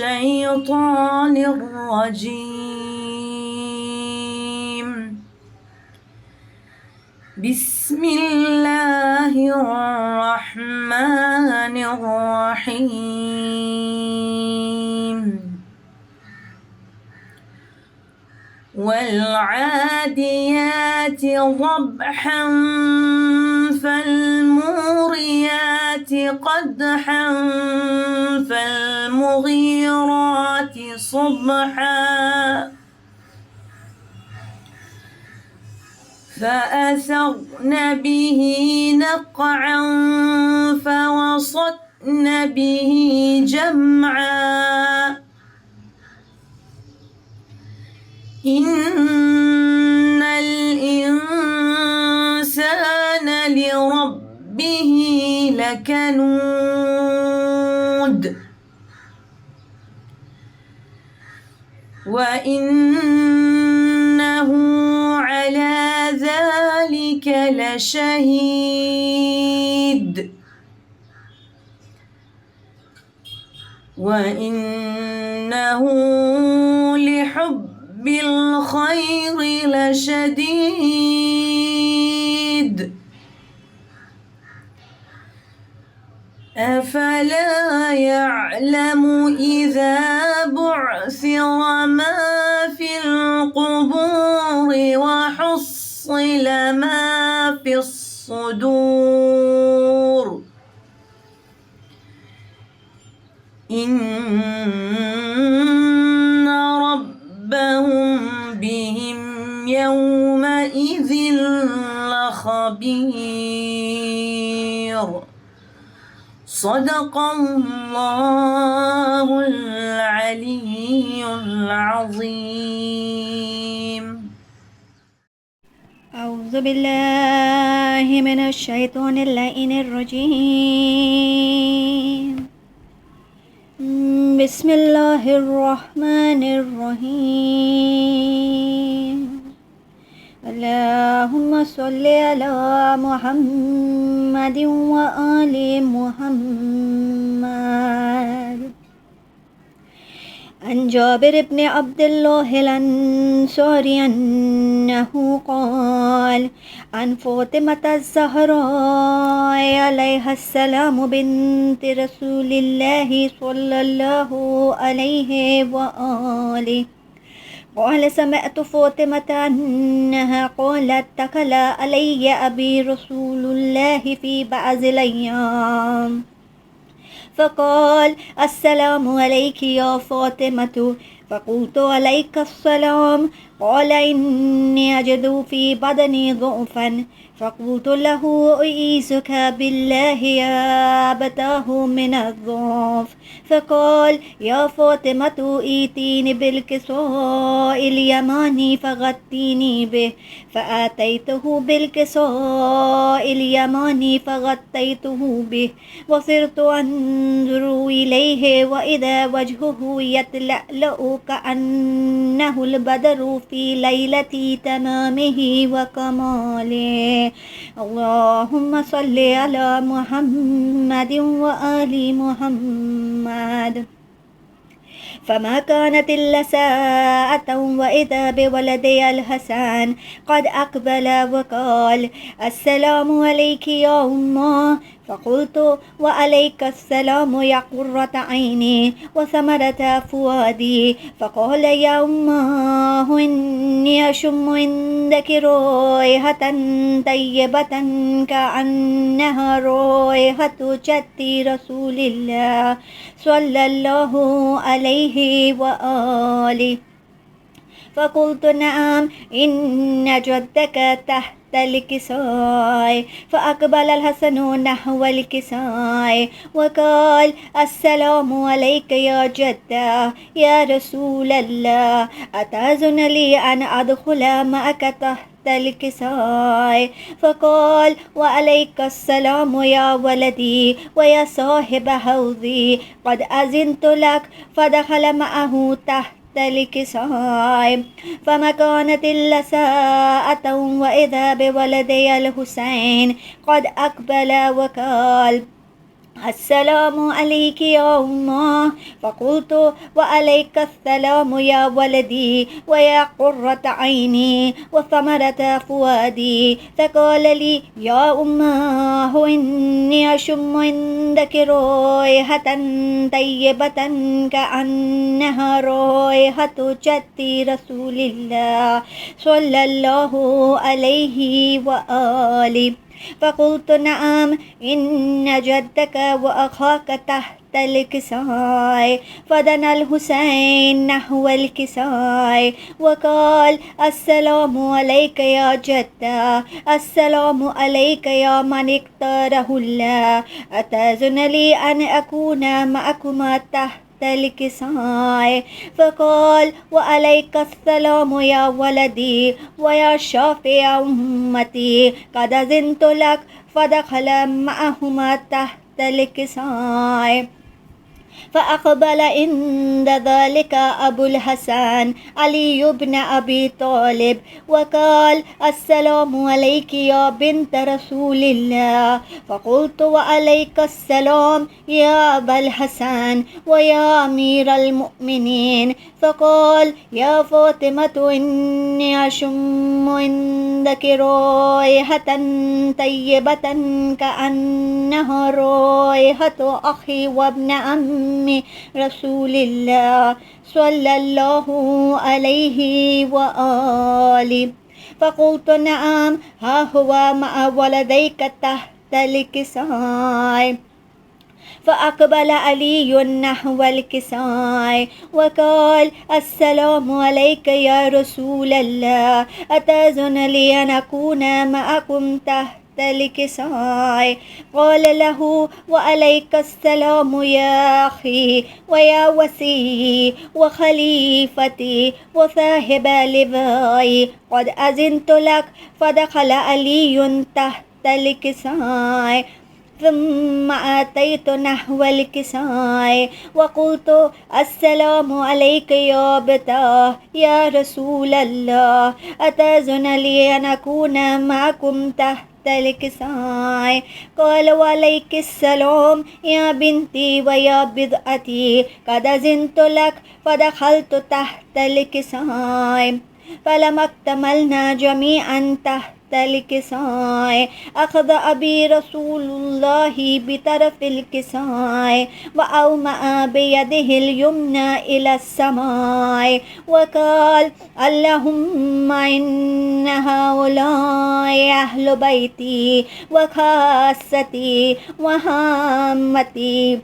الشيطان الرجيم. بسم الله الرحمن الرحيم. والعاديات ضبحا فالموريات قدحا فالمغيرات صبحا فأثرن به نقعا فوسطن به جمعا إن الإنسان لربه لكنود وإنه على ذلك لشهيد وإنه لحب الخير لشديد أفلا يعلم إذا بعثر ما في القبور وحصل ما في الصدور إن ربهم بهم يومئذ لخبير. صدق الله العلي العظيم. أعوذ بالله من الشيطان اللعين الرجيم. بسم الله الرحمن الرحيم. اللهم صل على محمد وآل محمد. عن جابر بن عبد الله الأنصاري أنه قال عن فاطمة الزهراء عليها السلام بنت رسول الله صلى الله عليه وآله قال سمعت فاطمة أنها قالت دخل علي أبي رسول الله في بعض الأيام فقال السلام عليك يا فاطمة فقلت عليك السلام قال إني أجد في بدني ضعفا فقلت له أعيذك بالله يا أبتاه من الضعف فقال يا فاطمة ائتيني بالكساء اليماني فغطيني به فآتيته بالكساء اليماني فغطيته به وصرت أنظر إليه وإذا وجهه يتلألأ كأنه البدر في ليلة تمامه وكماله. اللهم صل على محمد وآل محمد. فما كانت إلا ساعة وإذا بولدي الحسن قد أقبل وقال السلام عليك يا أمه فقلت وعليك السلام يا قرة عيني وثمرة فؤادي فقال يا أمه إني أشم عندك رائحة طيبة كأنها رائحة جد رسول الله صلى الله عليه وآله فقلت نعم إن جدك تحت الكساء فأقبل الحسن نحو الكساء وقال السلام عليك يا جدة يا رسول الله أتأذن لي أن أدخل معك تحت الكساء فقال وعليك السلام يا ولدي ويا صاحب حوضي قد أذنت لك فدخل معه تحت الكساء فما كانت إلا ساعة وإذا بولدي الحسين قد أقبل وقال السلام عليك يا أمه. فقلت وعليك السلام يا ولدي ويا قرة عيني وثمرة فؤادي. فقال لي يا أمه إني أشم عندك رائحة طيبة كأنها رائحة جد رسول الله صلى الله عليه وآله. فقلت نعم إن جدك وأخاك تحت الكساء. فدنا الحسين نحو الكساء وقال السلام عليك يا جدة، السلام عليك يا من اختاره الله، أتأذن لي أن أكون معكما تحت الكساء؟ فقال وعليك السلام يا ولدي ويا شافع أمتي، قد أذنت لك. فدخل معهما تحت الكساء. فأقبل عند ذلك أبو الحسن علي بن أبي طالب وقال السلام عليك يا بنت رسول الله. فقلت وعليك السلام يا أبا الحسن ويا أمير المؤمنين. فقال يا فاطمة إني أشم عندك رائحة طيبة كأنها رائحة أخي وابن عم رسول الله صلى الله عليه وآله. فقلت نعم ها هو مع ولديك تحت الكساء. فأقبل علي نحو الكساء وقال السلام عليك يا رسول الله، أتأذن لي أن أكون معكم تحت الكساء؟ قال له وعليك السلام يا أخي ويا وسيي وخليفتي وصاحب لبائي، قد أذنت لك. فدخل علي تحت الكساء. ثم أتيت نحو الكساء وقلت السلام عليك يا أبتاه يا رسول الله، أتأذن لي أن أكون معكم تحت الكساء؟ قال وعليك السلام يا بنتي ويا بضعتي، قد أذنت لك. فدخلت تحت الكساء. فلما اكتملنا جميعا تحت الكساء أخذ أبي رسول الله بطرف الكساء وأومأ بيده اليمنى إلى السماء وقال اللهم إن هؤلاء أهل بيتي وخاصتي وهامتي،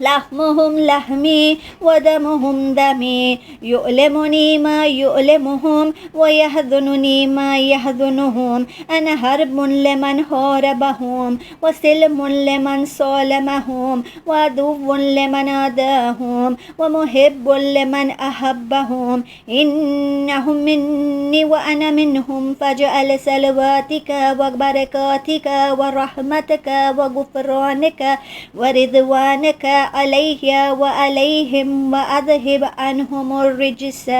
لحمهم لحمي ودمهم دمي، يؤلمني ما يؤلمهم ويحزنني ما يحزنهم. أنا حرب لمن حاربهم وسلم لمن سالمهم وعدو لمن عاداهم ومحب لمن أحبهم. إنهم مني وأنا منهم، فاجعل صلواتك وبركاتك ورحمتك وغفرانك ورضوانك عليه وعليهم، وأذهب عنهم الرجس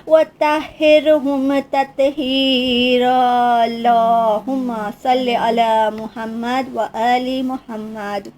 وطهرهم تطهيرا. اللهم صل على محمد وآل محمد.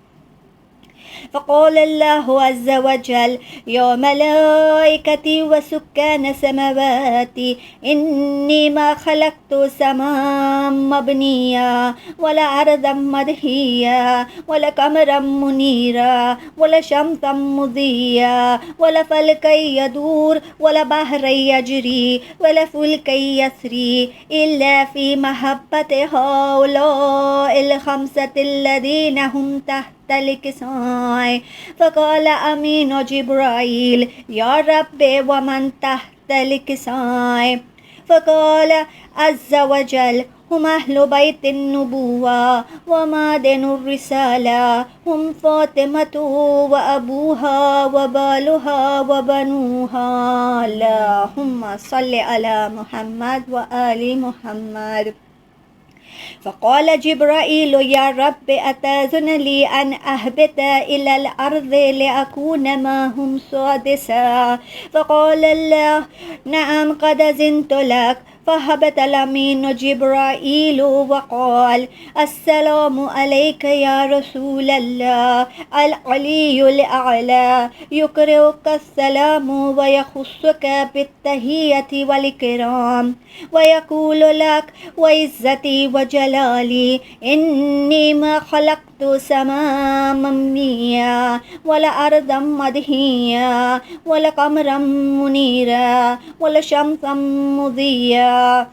فقال الله عز وجل يا ملائكتي وسكان سماواتي إني ما خلقت سماء مبنيا ولا أرضا مدحيا ولا قمرا منيرا ولا شمسا مضيا ولا فلكا يدور ولا بحرا يجري ولا فلكا يسري إلا في محبة هؤلاء الخمسة الذين هم تحت الكساء. فقال أمين جبرائيل يا رب ومن تحت الكساء؟ فقال عز وجل هم أهل بيت النبوة ومعدن الرسالة، هم فاطمة وأبوها وبالها وبنوها. اللهم صل على محمد وآل محمد. فقال جبرائيل يا رب أتأذن لي أن أهبط إلى الأرض لأكون معهم سادسا؟ فقال الله نعم قد أذنت لك. فهبط الأمين جبرائيل وقال السلام عليك يا رسول الله العلي الأعلى يقرئك السلام ويخصك بالتحية والإكرام ويقول لك وعزتي وجلالي إني ما خلقت سماء ممنيا ولا أرضا مدهيا ولا قمرا منيرا ولا شمسا مضيا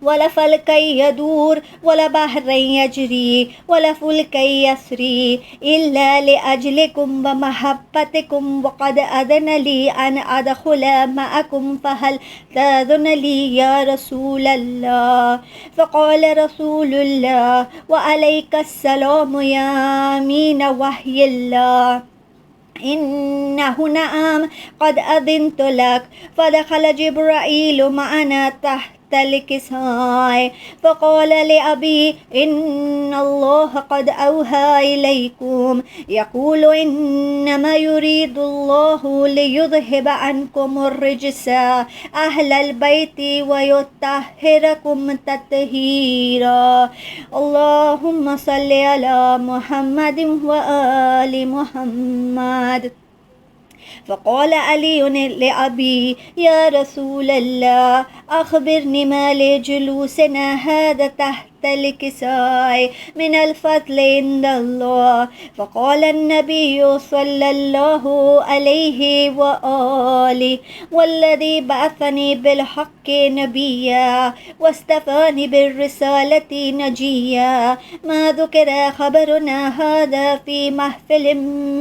ولا فلكا يدور ولا بحرا يجري ولا فلكا يسري إلا لأجلكم ومحبتكم وقد أذن لي أن أدخل معكم فهل تأذن لي يا رسول الله فقال رسول الله وعليك السلام يا أمين وحي الله إنه نعم قد أذنت لك فدخل جبرائيل معنا تحت الكساء فقال لأبي إن الله قد أوحى إليكم يقول إنما يريد الله ليذهب عنكم الرجس أهل البيت ويطهركم تطهيرا اللهم صل على محمد وآل محمد فقال علي لأبي يا رسول الله أخبرني ما لجلوسنا هذا تحت الكساء من الفضل عند الله فقال النبي صلى الله عليه وآله والذي بعثني بالحق نبيا واستفاني بالرسالة نجيا ما ذكر خبرنا هذا في محفل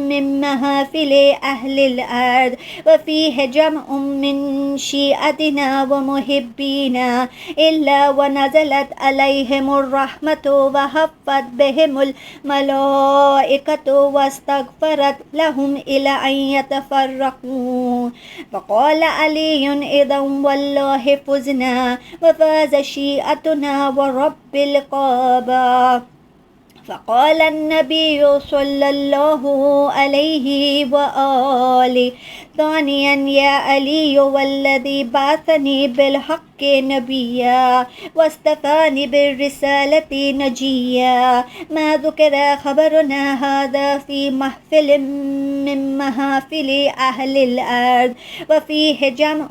من محافل أهل الأرض وفيه جمع من شيعتنا ومحبينا إلا ونزلت عليهم الرحمة وحفت بهم الملائكة واستغفرت لهم إلى أن يتفرقوا فقال علي إذا والله فزنا وفاز شيعتنا ورب الكعبة فقال النبي صلى الله عليه وآله ثانيا يا علي والذي بعثني بالحق نبيا واستفاني بالرسالة نجيا ما ذكر خبرنا هذا في محفل من محافل أهل الأرض وفيه جمع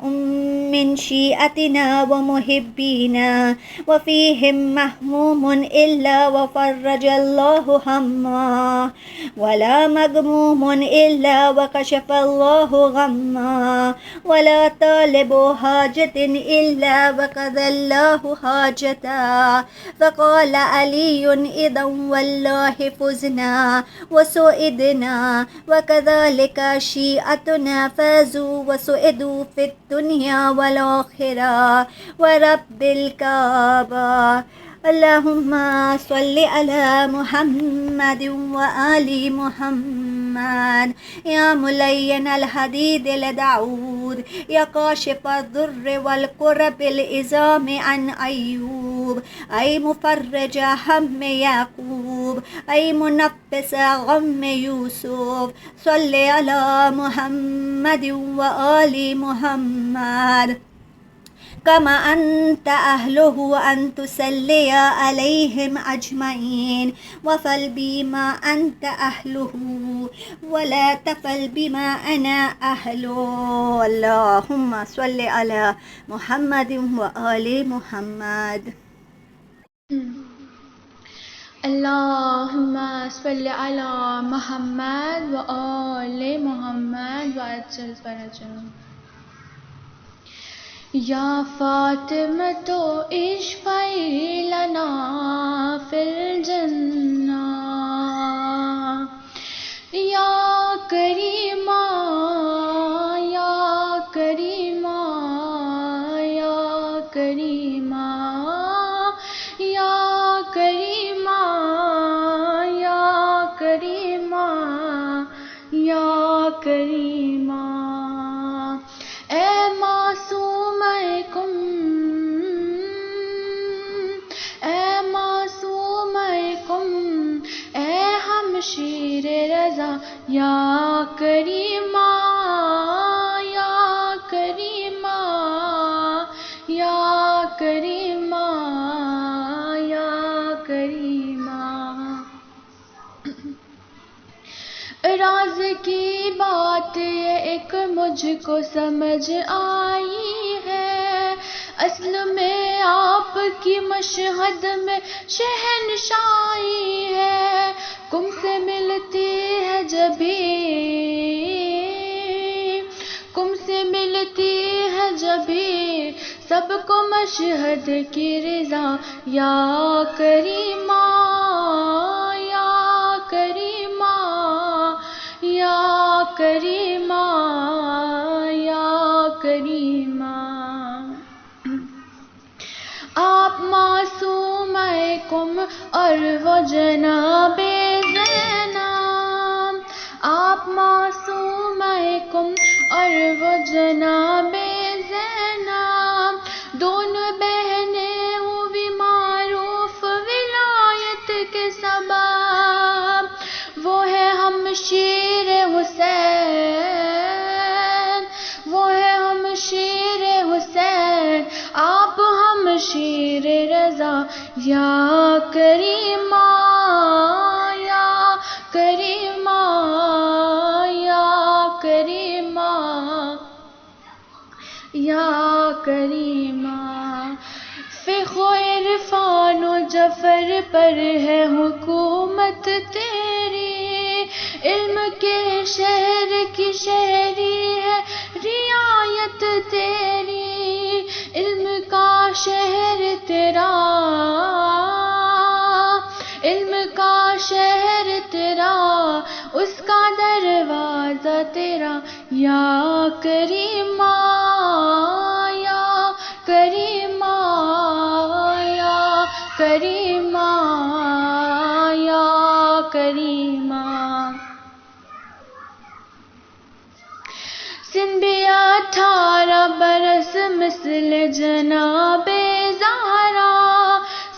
من شيعتنا ومحبينا وفيهم محموم إلا وفرج الله هما ولا مغموم إلا وكشف الله غما ولا طالب حاجة إلا وقضى الله حاجتا فقال علي إذا والله فزنا وسئدنا وكذلك شيعتنا فازوا وسئدوا في الدنيا والآخرة ورب الكعبة اللهم صل على محمد وآل محمد يا ملين الحديد الدعود يا كاشف الضر والكرب الإزام عن أيوب أي مفرج هم يعقوب أي منفس غم يوسف صل على محمد وآل محمد كما أنت أهله أن تسلي عليهم أجمعين وفل بما أنت أهله ولا تفل بما أنا أهله اللهم صل على محمد وآل محمد اللهم صل على محمد وآل محمد وعجل فرجهم یا فاطمة اشفعي لنا في الجنة یا کریمہ یا کریمہ یا کریمہ یا کریمہ یا کریمہ یا کریمہ اے معصوم کم اے معصوم کم اے ہمشیر رضا یا کریمہ یا کریمہ یا کی بات یہ ایک مجھ کو سمجھ آئی ہے، اصل میں آپ کی مشہد میں شہنشاہی ہے، کم سے ملتی ہے جبھی، کم سے ملتی ہے جبھی سب کو مشہد کی رضا، یا کریمہ یا کریمہ یا کریمہ یا کریمہ۔ آپ معصوم کم اور وہ جناب زینب، آپ معصوم کم اور وہ جناب زینب، دونوں بہنیں ہوئی معروف ولایت کے سبب، وہ ہے ہمشیر حسین، وہ ہے ہمشیر حسین، آپ ہمشیر رضا، یا کریمہ یا کریمہ یا کریمہ یا کریمہ۔ فقہ و عرفان و جفر پر ہے حکومت تیری، علم کے شہر کی شہری ہے رعایت تیری، علم کا شہر تیرا، علم کا شہر تیرا، اس کا دروازہ تیرا، یا کریمہ یا کریمہ یا کریمہ یا کریمہ۔ سن بھی 18 برس مثل جناب زہرا،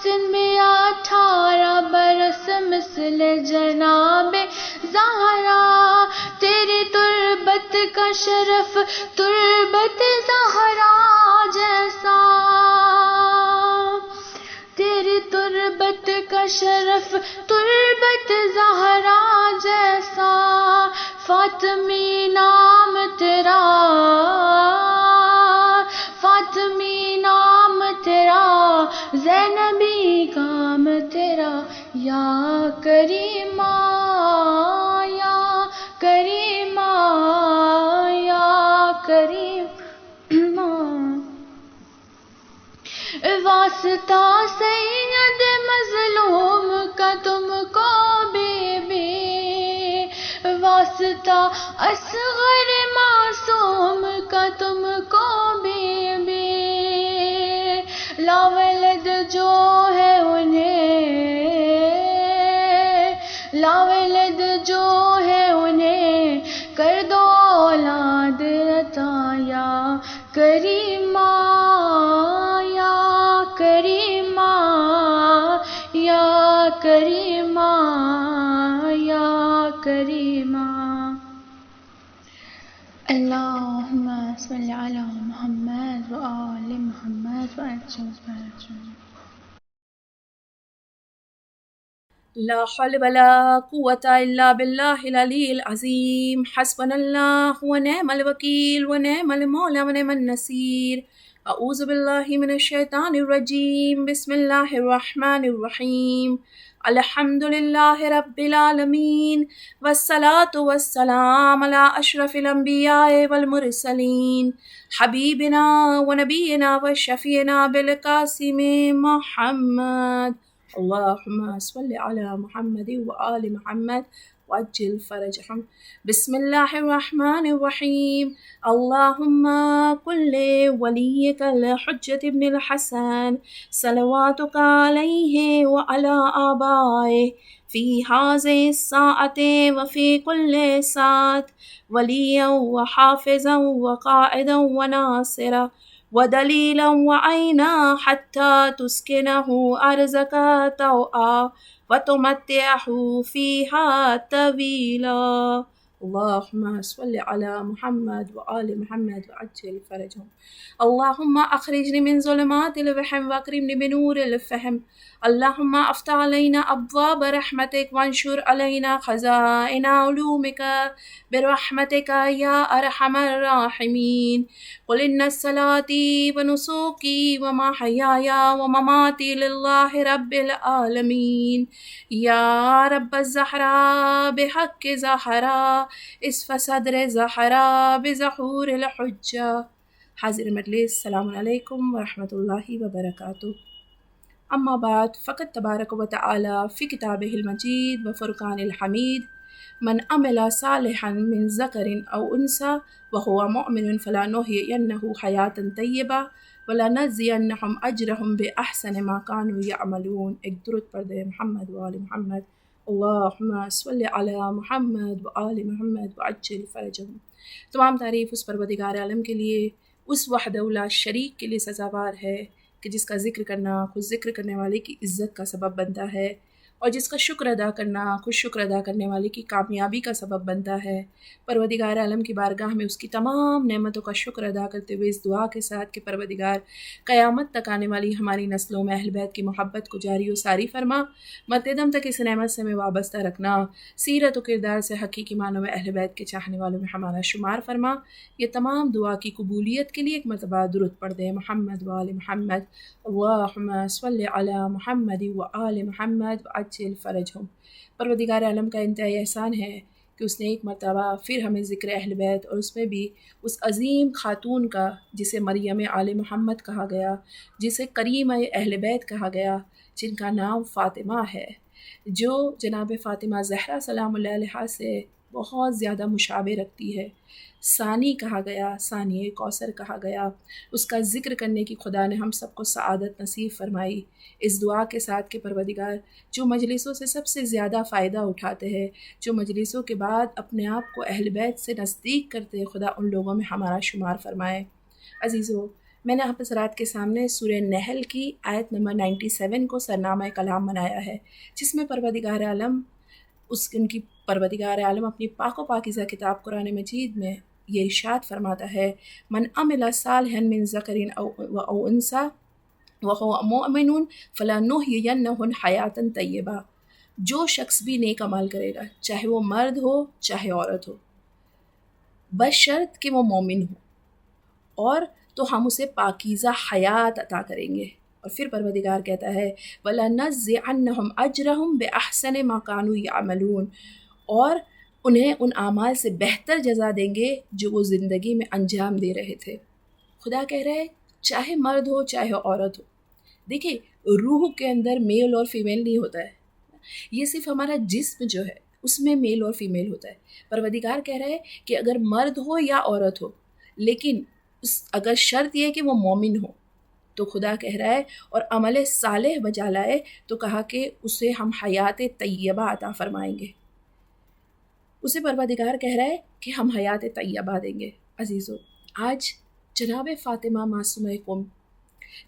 سن بھی 18 برس مثل جناب زہرا، تیری تربت کا شرف تربت زہرا جیسا، تیری تربت کا شرف تربت زہرا جیسا، فاطمی نام تیرا، فاطمی نام تیرا، زینبی کام تیرا، یا کریمہ یا کریمہ یا کریمہ۔ واسطہ سید مظلوم کا تم کو بی بی، واسطہ اصغر معصوم کا تم کو بی بی، لاولد جو ہے انہیں، لاولد جو ہے انہیں کر دو اولاد عطا، یا کریمہ یا کریمہ یا کریمہ یا کریمہ۔ اللہم صل علی محمد و آل محمد و عجل۔ لا حول ولا قوة إلا بالله العلي العظيم، حسبنا الله ونعم الوكيل ونعم المولى ونعم النصير۔ أعوذ بالله من الشيطان الرجيم، بسم الله الرحمن الرحيم، الحمد لله رب العالمين، والصلاة والسلام على أشرف الأنبياء والمرسلين، حبيبنا ونبينا وشفينا بالقاسم محمد، اللهم صل على محمد وآل محمد وعجل فرجهم۔ بسم الله الرحمن الرحيم، اللهم كن لوليك الحجة ابن الحسن صلواتك عليه وعلى آبائه في هذه الساعة وفي كل ساعة وليا وحافظا وقائدا وناصرا ودليلا وعينا، حتى تسكنه أرزك طوعا وتمتعه فيها طويلا، اللهم صل على محمد وآل محمد وعجل فرجهم. اللهم أخرجني من ظلمات الوهم وأكرمني بنور الفهم. اللهم افتح علينا أبواب رحمتك وانشر علينا خزائن علومك برحمتك يا أرحم الراحمين. قل إن صلاتي ونسكي ومحياي ومماتي لله رب العالمين. يا رب الزهراء بحق زهراء اسف صدر زهراء بظهور الحجة. حاضر مجلس، السلام علیکم ورحمۃ اللہ وبرکاتہ. اما بعد فقد تبارک و تعالی فی کتابہ المجید و فرقان الحمید من عمل صالحا من ذکر او انثى وهو مؤمن فلنحيينه حیاتا طیبہ ولنجزینہم اجرہم باحسن ما كانوا یعملون. ایک درود پڑھ دے محمد و آل محمد. اللہم صل علی محمد و آل محمد وعجل فرجہم. تمام تعریف اس پروردگار عالم کے لیے، اس وحدہ لا شریک کے لیے سزاوار ہے کہ جس کا ذکر کرنا خود ذکر کرنے والے کی عزت کا سبب بنتا ہے، اور جس کا شکر ادا کرنا خود شکر ادا کرنے والے کی کامیابی کا سبب بنتا ہے. پروردگار عالم کی بارگاہ میں اس کی تمام نعمتوں کا شکر ادا کرتے ہوئے اس دعا کے ساتھ کہ پروردگار قیامت تک آنے والی ہماری نسلوں میں اہل بیت کی محبت کو جاری و ساری فرما، مرتے دم تک اس نعمت سے ہمیں وابستہ رکھنا، سیرت و کردار سے حقیقی معنوں میں اہل بیت کے چاہنے والوں میں ہمارا شمار فرما. یہ تمام دعا کی قبولیت کے لیے ایک مرتبہ درود پڑھ دیں محمد و آل محمد. اللہم صل علی محمد و آل محمد وعجل فرجہم. پروردگار عالم کا انتہائی احسان ہے کہ اس نے ایک مرتبہ پھر ہمیں ذکر اہل بیت، اور اس میں بھی اس عظیم خاتون کا جسے مریم آل محمد کہا گیا، جسے کریم اہل بیت کہا گیا، جن کا نام فاطمہ ہے، جو جناب فاطمہ زہرا سلام اللہ علیہا سے بہت زیادہ مشابہ رکھتی ہے. ثانی کہا گیا، ثانی کوثر کہا گیا. اس کا ذکر کرنے کی خدا نے ہم سب کو سعادت نصیب فرمائی. اس دعا کے ساتھ کہ پروردگار جو مجلسوں سے سب سے زیادہ فائدہ اٹھاتے ہیں، جو مجلسوں کے بعد اپنے آپ کو اہل بیت سے نزدیک کرتے ہیں، خدا ان لوگوں میں ہمارا شمار فرمائے. عزیزو، میں نے آپ حضرات کے سامنے سورہ نحل کی آیت نمبر 97 کو سرنامہ کلام بنایا ہے، جس میں پروردگار عالم ان کی پروردگار عالم اپنی پاک و پاکیزہ کتاب قرآن مجید میں یہ ارشاد فرماتا ہے، من عمل صالحا من ذکر او انثى وهو مؤمن فلنحيينه حیاتا طیبہ. جو شخص بھی نیک عمل کرے گا، چاہے وہ مرد ہو چاہے عورت ہو، بشرط کہ وہ مومن ہو، اور تو ہم اسے پاکیزہ حیات عطا کریں گے. اور پھر پروردگار کہتا ہے وَلَنَجْزِعَنَّهُمْ أَجْرَهُمْ بِأَحْسَنِ مَا كَانُوا يَعْمَلُونَ، اور انہیں ان اعمال سے بہتر جزا دیں گے جو وہ زندگی میں انجام دے رہے تھے. خدا کہہ رہا ہے چاہے مرد ہو چاہے عورت ہو. دیکھیں، روح کے اندر میل اور فیمیل نہیں ہوتا ہے، یہ صرف ہمارا جسم جو ہے اس میں میل اور فیمیل ہوتا ہے. پروردگار کہہ رہا ہے کہ اگر مرد ہو یا عورت ہو، لیکن اگر شرط یہ ہے کہ وہ مومن ہو، تو خدا کہہ رہا ہے اور عمل صالح بجا لائے تو کہا کہ اسے ہم حیات طیبہ عطا فرمائیں گے. اسے پروردگار کہہ رہا ہے کہ ہم حیات طیبہ دیں گے. عزیزو، آج جناب فاطمہ معصومہ قم،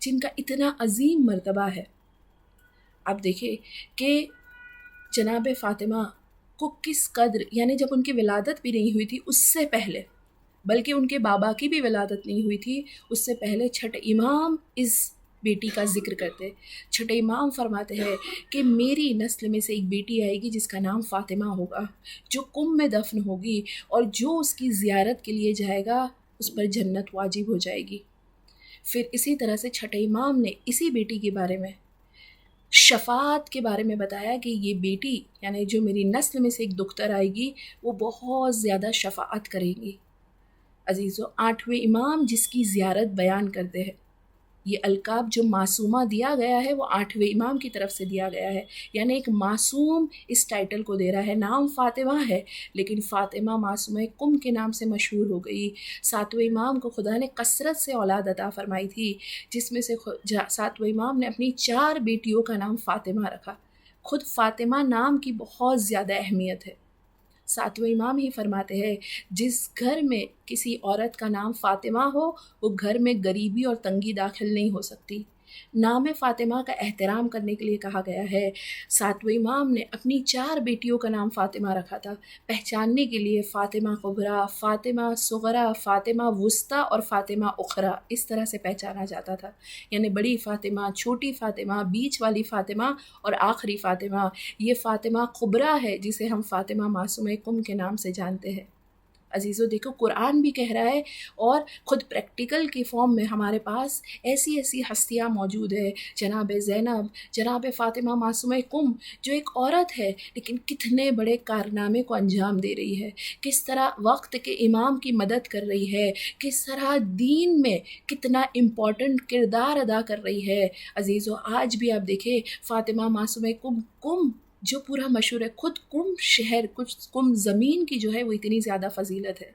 جن کا اتنا عظیم مرتبہ ہے، آپ دیکھیں کہ جناب فاطمہ کو کس قدر، یعنی جب ان کی ولادت بھی نہیں ہوئی تھی اس سے پہلے، بلکہ ان کے بابا کی بھی ولادت نہیں ہوئی تھی اس سے پہلے، چھٹے امام اس بیٹی کا ذکر کرتے. چھٹے امام فرماتے ہیں کہ میری نسل میں سے ایک بیٹی آئے گی جس کا نام فاطمہ ہوگا، جو قم میں دفن ہوگی، اور جو اس کی زیارت کے لیے جائے گا اس پر جنت واجب ہو جائے گی. پھر اسی طرح سے چھٹے امام نے اسی بیٹی کے بارے میں، شفاعت کے بارے میں بتایا کہ یہ بیٹی، یعنی جو میری نسل میں سے ایک دختر آئے گی، وہ بہت زیادہ شفاعت کرے گی. عزیزو، 8ویں امام جس کی زیارت بیان کرتے ہیں، یہ القاب جو معصومہ دیا گیا ہے وہ 8ویں امام کی طرف سے دیا گیا ہے. یعنی ایک معصوم اس ٹائٹل کو دے رہا ہے. نام فاطمہ ہے لیکن فاطمہ معصومہ قم کے نام سے مشہور ہو گئی. 7ویں امام کو خدا نے کثرت سے اولاد عطا فرمائی تھی، جس میں سے 7ویں امام نے اپنی 4 بیٹیوں کا نام فاطمہ رکھا. خود فاطمہ نام کی بہت زیادہ اہمیت ہے. 7ویں امام ہی فرماتے ہیں جس گھر میں کسی عورت کا نام فاطمہ ہو، وہ گھر میں غریبی اور تنگی داخل نہیں ہو سکتی. نام فاطمہ کا احترام کرنے کے لیے کہا گیا ہے۔ ساتویں امام نے اپنی 4 بیٹیوں کا نام فاطمہ رکھا تھا، پہچاننے کے لیے فاطمہ کبریٰ، فاطمہ صغریٰ، فاطمہ وسطیٰ اور فاطمہ اخریٰ، اس طرح سے پہچانا جاتا تھا، یعنی بڑی فاطمہ، چھوٹی فاطمہ، بیچ والی فاطمہ اور آخری فاطمہ۔ یہ فاطمہ کبریٰ ہے جسے ہم فاطمہ معصومہ کم کے نام سے جانتے ہیں۔ عزیزو دیکھو قرآن بھی کہہ رہا ہے اور خود پریکٹیکل کی فارم میں ہمارے پاس ایسی ایسی ہستیاں موجود ہے، جناب زینب، جناب فاطمہ معصومہ کم، جو ایک عورت ہے لیکن کتنے بڑے کارنامے کو انجام دے رہی ہے، کس طرح وقت کے امام کی مدد کر رہی ہے، کس طرح دین میں کتنا امپورٹنٹ کردار ادا کر رہی ہے۔ عزیزو آج بھی آپ دیکھیں فاطمہ معصومہ کم جو پورا مشہور ہے، خود کم شہر، کچھ کم زمین کی جو ہے وہ اتنی زیادہ فضیلت ہے۔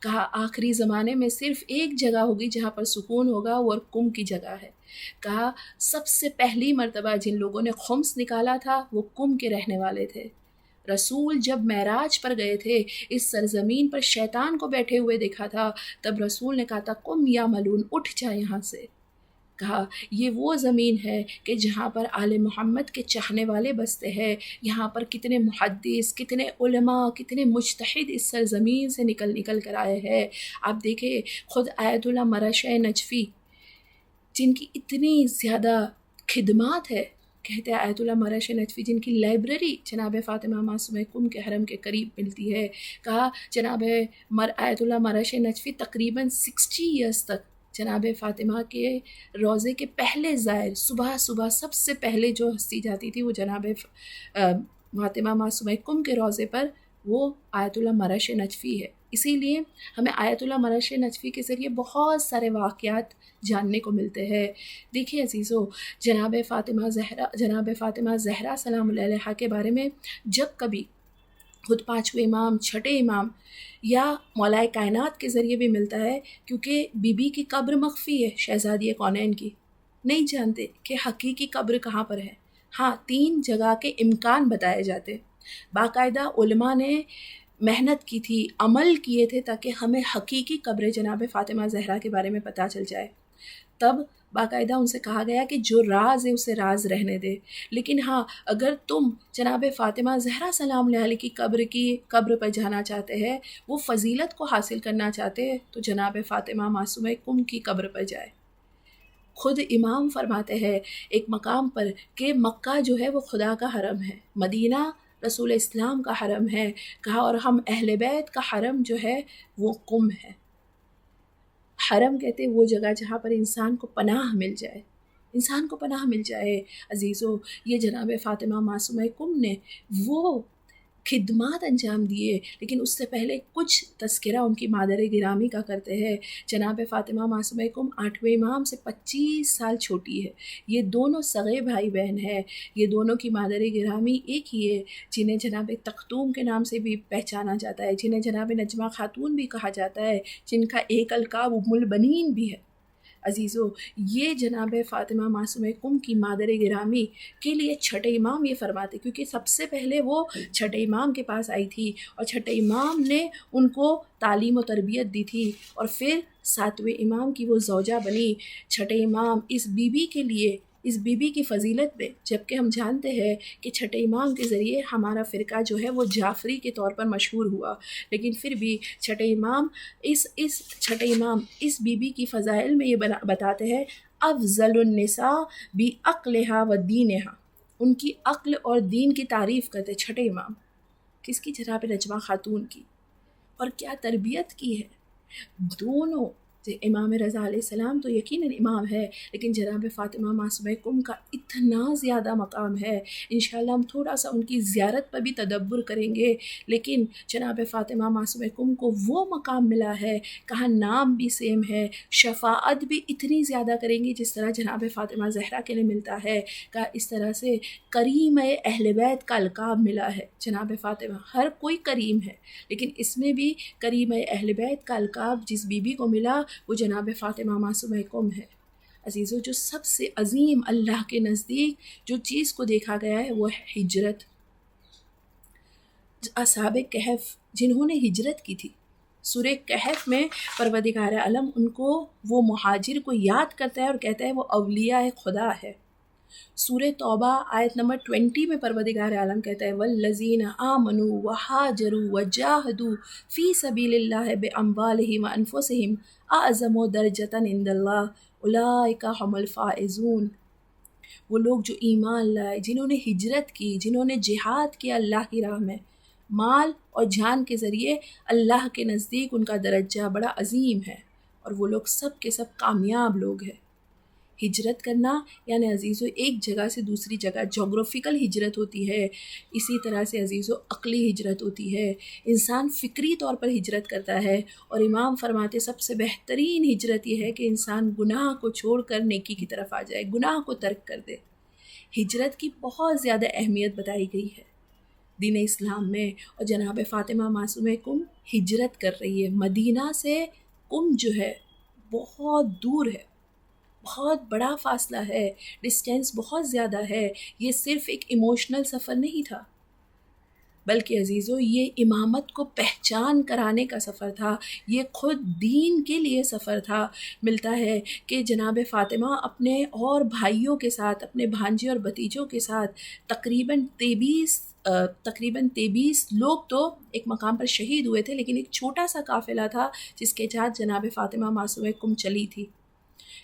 کہا آخری زمانے میں صرف ایک جگہ ہوگی جہاں پر سکون ہوگا، وہ کم کی جگہ ہے۔ کہا سب سے پہلی مرتبہ جن لوگوں نے خمس نکالا تھا وہ کم کے رہنے والے تھے۔ رسول جب معراج پر گئے تھے، اس سرزمین پر شیطان کو بیٹھے ہوئے دیکھا تھا، تب رسول نے کہا تھا کم یا ملون، اٹھ جا یہاں سے۔ کہا یہ وہ زمین ہے کہ جہاں پر آل محمد کے چاہنے والے بستے ہیں، یہاں پر کتنے محدث، کتنے علماء، کتنے مجتہد اس سرزمین سے نکل کر آئے ہیں۔ آپ دیکھیں خود آیت اللہ مرشہ نجفی جن کی اتنی زیادہ خدمات ہے، کہتے ہیں آیت اللہ مرشہ نجفی جن کی لائبریری جناب فاطمہ معصومہ کم کے حرم کے قریب ملتی ہے۔ کہا جناب آیت اللہ مرشہ نجفی تقریباً 60 ایئرس تک جناب فاطمہ کے روضے کے پہلے زائر، صبح سب سے پہلے جو ہستی جاتی تھی وہ جناب فاطمہ معصومہ کم کے روضے پر وہ آیت اللہ مرشہ نجفی ہے۔ اسی لیے ہمیں آیت اللہ مرشہ نجفی کے ذریعے بہت سارے واقعات جاننے کو ملتے ہیں۔ دیکھیے عزیزو جناب فاطمہ زہرا سلام اللہ علیہا کے بارے میں جب کبھی خود 5ویں امام، 6ٹھے امام یا مولا کائنات کے ذریعے بھی ملتا ہے، کیونکہ بی بی کی قبر مخفی ہے، شہزادی کونین کی، نہیں جانتے کہ حقیقی قبر کہاں پر ہے۔ ہاں 3 جگہ کے امکان بتائے جاتے، باقاعدہ علماء نے محنت کی تھی، عمل کیے تھے تاکہ ہمیں حقیقی قبر جناب فاطمہ زہرا کے بارے میں پتہ چل جائے۔ تب باقاعدہ ان سے کہا گیا کہ جو راز ہے اسے راز رہنے دے، لیکن ہاں اگر تم جناب فاطمہ زہرا سلام علیہ کی قبر پر جانا چاہتے ہیں، وہ فضیلت کو حاصل کرنا چاہتے ہیں، تو جناب فاطمہ معصومہ کم کی قبر پر جائے۔ خود امام فرماتے ہیں ایک مقام پر کہ مکہ جو ہے وہ خدا کا حرم ہے، مدینہ رسول اسلام کا حرم ہے، کہا اور ہم اہل بیت کا حرم جو ہے وہ کم ہے۔ حرم کہتے وہ جگہ جہاں پر انسان کو پناہ مل جائے۔ عزیزو یہ جناب فاطمہ معصومہ کم نے وہ خدمات انجام دیے، لیکن اس سے پہلے کچھ تذکرہ ان کی مادر گرامی کا کرتے ہیں۔ جناب فاطمہ معصومہ کم 8ویں امام سے 25 سال چھوٹی ہے، یہ دونوں سگے بھائی بہن ہے، یہ دونوں کی مادر گرامی ایک ہی ہے، جنہیں جناب تختوم کے نام سے بھی پہچانا جاتا ہے، جنہیں جناب نجمہ خاتون بھی کہا جاتا ہے، جن کا ایک القاب ام البنین بھی ہے۔ عزیزو یہ جناب فاطمہ معصومہ کم کی مادر گرامی کے لیے 6ٹھے امام یہ فرماتے، کیونکہ سب سے پہلے وہ 6ٹھے امام کے پاس آئی تھی اور 6ٹھے امام نے ان کو تعلیم و تربیت دی تھی، اور پھر 7ویں امام کی وہ زوجہ بنی۔ 6ٹھے امام اس بی بی کی فضیلت میں، جبکہ ہم جانتے ہیں کہ 6ٹھے امام کے ذریعے ہمارا فرقہ جو ہے وہ جعفری کے طور پر مشہور ہوا، لیکن پھر بھی 6ٹھے امام اس بی بی کی فضائل میں یہ بتاتے ہیں افضل النساء بعقلها و دینها، ان کی عقل اور دین کی تعریف کرتے 6ٹھے امام، کس کی؟ جناب نجمہ خاتون کی، اور کیا تربیت کی ہے دونوں۔ امام رضا علیہ السلام تو یقیناً امام ہے، لیکن جناب فاطمہ معصومہ کم کا اتنا زیادہ مقام ہے، انشاءاللہ ہم تھوڑا سا ان کی زیارت پر بھی تدبر کریں گے، لیکن جناب فاطمہ معصومہ کم کو وہ مقام ملا ہے، کہاں نام بھی سیم ہے، شفاعت بھی اتنی زیادہ کریں گی جس طرح جناب فاطمہ زہرا کے لیے ملتا ہے، کہا اس طرح سے کریم اہل بیت کا القاب ملا ہے جناب فاطمہ۔ ہر کوئی کریم ہے، لیکن اس میں بھی کریم اہل بیت کا القاب جس بی بی کو ملا وہ جناب فاطمہ معصومہ کم ہے۔ عزیزو جو سب سے عظیم اللہ کے نزدیک جو چیز کو دیکھا گیا ہے وہ ہے ہجرت۔ اصحاب کہف جنہوں نے ہجرت کی تھی، سورہ کہف میں پروردگار عالم ان کو وہ مہاجر کو یاد کرتا ہے اور کہتا ہے وہ اولیاء خدا ہے۔ سورہ توبہ آیت نمبر 20 میں پروردگار عالم کہتا ہے والذین آمنوا وہاجروا وجاہدوا فی سبیل اللہ باموالہم وانفسہم اعظم درجۃ عند اللہ اولئک ھم الفائزون۔ وہ لوگ جو ایمان لائے، جنہوں نے ہجرت کی، جنہوں نے جہاد کیا اللہ کی راہ میں، مال اور جان کے ذریعے، اللہ کے نزدیک ان کا درجہ بڑا عظیم ہے، اور وہ لوگ سب کے سب کامیاب لوگ ہیں۔ ہجرت کرنا یعنی عزیزو ایک جگہ سے دوسری جگہ، جغرافیکل ہجرت ہوتی ہے، اسی طرح سے عزیزو عقلی ہجرت ہوتی ہے۔ انسان فکری طور پر ہجرت کرتا ہے، اور امام فرماتے سب سے بہترین ہجرت یہ ہے کہ انسان گناہ کو چھوڑ کر نیکی کی طرف آ جائے، گناہ کو ترک کر دے۔ ہجرت کی بہت زیادہ اہمیت بتائی گئی ہے دین اسلام میں، اور جناب فاطمہ معصومہ کم ہجرت کر رہی ہے۔ مدینہ سے کم جو ہے بہت دور ہے، بہت بڑا فاصلہ ہے، ڈسٹینس بہت زیادہ ہے۔ یہ صرف ایک ایموشنل سفر نہیں تھا، بلکہ عزیزو یہ امامت کو پہچان کرانے کا سفر تھا، یہ خود دین کے لیے سفر تھا۔ ملتا ہے کہ جناب فاطمہ اپنے اور بھائیوں کے ساتھ، اپنے بھانجے اور بھتیجوں کے ساتھ تقریباً 23 لوگ تو ایک مقام پر شہید ہوئے تھے، لیکن ایک چھوٹا سا قافلہ تھا جس کے ساتھ جناب فاطمہ معصومہ کم چلی تھی۔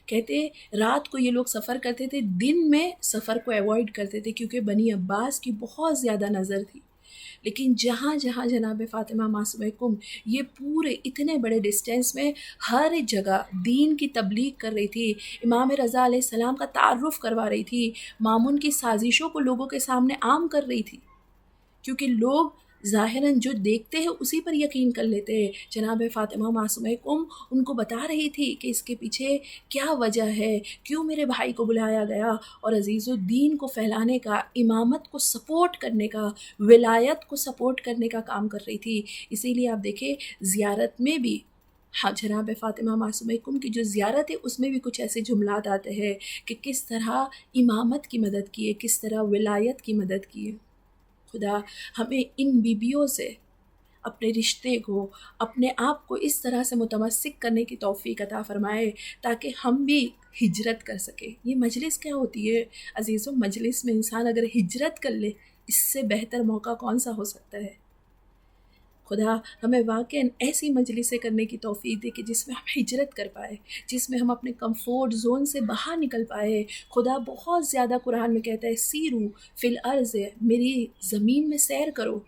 کہتے رات کو یہ لوگ سفر کرتے تھے، دن میں سفر کو ایوائڈ کرتے تھے کیونکہ بنی عباس کی بہت زیادہ نظر تھی۔ لیکن جہاں جہاں جناب فاطمہ معصومہ کم یہ پورے اتنے بڑے ڈسٹینس میں ہر جگہ دین کی تبلیغ کر رہی تھی، امام رضا علیہ السلام کا تعارف کروا رہی تھی، مامون کی سازشوں کو لوگوں کے سامنے عام کر رہی تھی، کیونکہ لوگ ظاہراً جو دیکھتے ہیں اسی پر یقین کر لیتے ہیں۔ جناب فاطمہ معصومہ کم ان کو بتا رہی تھی کہ اس کے پیچھے کیا وجہ ہے، کیوں میرے بھائی کو بلایا گیا، اور عزیز و دین کو پھیلانے کا، امامت کو سپورٹ کرنے کا، ولایت کو سپورٹ کرنے کا کام کر رہی تھی۔ اسی لیے آپ دیکھیں زیارت میں بھی جناب فاطمہ معصومہ کم کی جو زیارت ہے اس میں بھی کچھ ایسے جملات آتے ہیں کہ کس طرح امامت کی مدد کی ہے، کس طرح ولایت کی مدد کی ہے۔ خدا ہمیں ان بیبیوں سے اپنے رشتے کو، اپنے آپ کو اس طرح سے متمسک کرنے کی توفیق عطا فرمائے تاکہ ہم بھی ہجرت کر سکیں۔ یہ مجلس کیا ہوتی ہے عزیزوں؟ مجلس میں انسان اگر ہجرت کر لے، اس سے بہتر موقع کون سا ہو سکتا ہے؟ خدا ہمیں واقعاً ایسی مجلسیں کرنے کی توفیق دے کہ جس میں ہم ہجرت کر پائے، جس میں ہم اپنے کمفورٹ زون سے باہر نکل پائے۔ خدا بہت زیادہ قرآن میں کہتا ہے سیرو فی الارض، میری زمین میں سیر کرو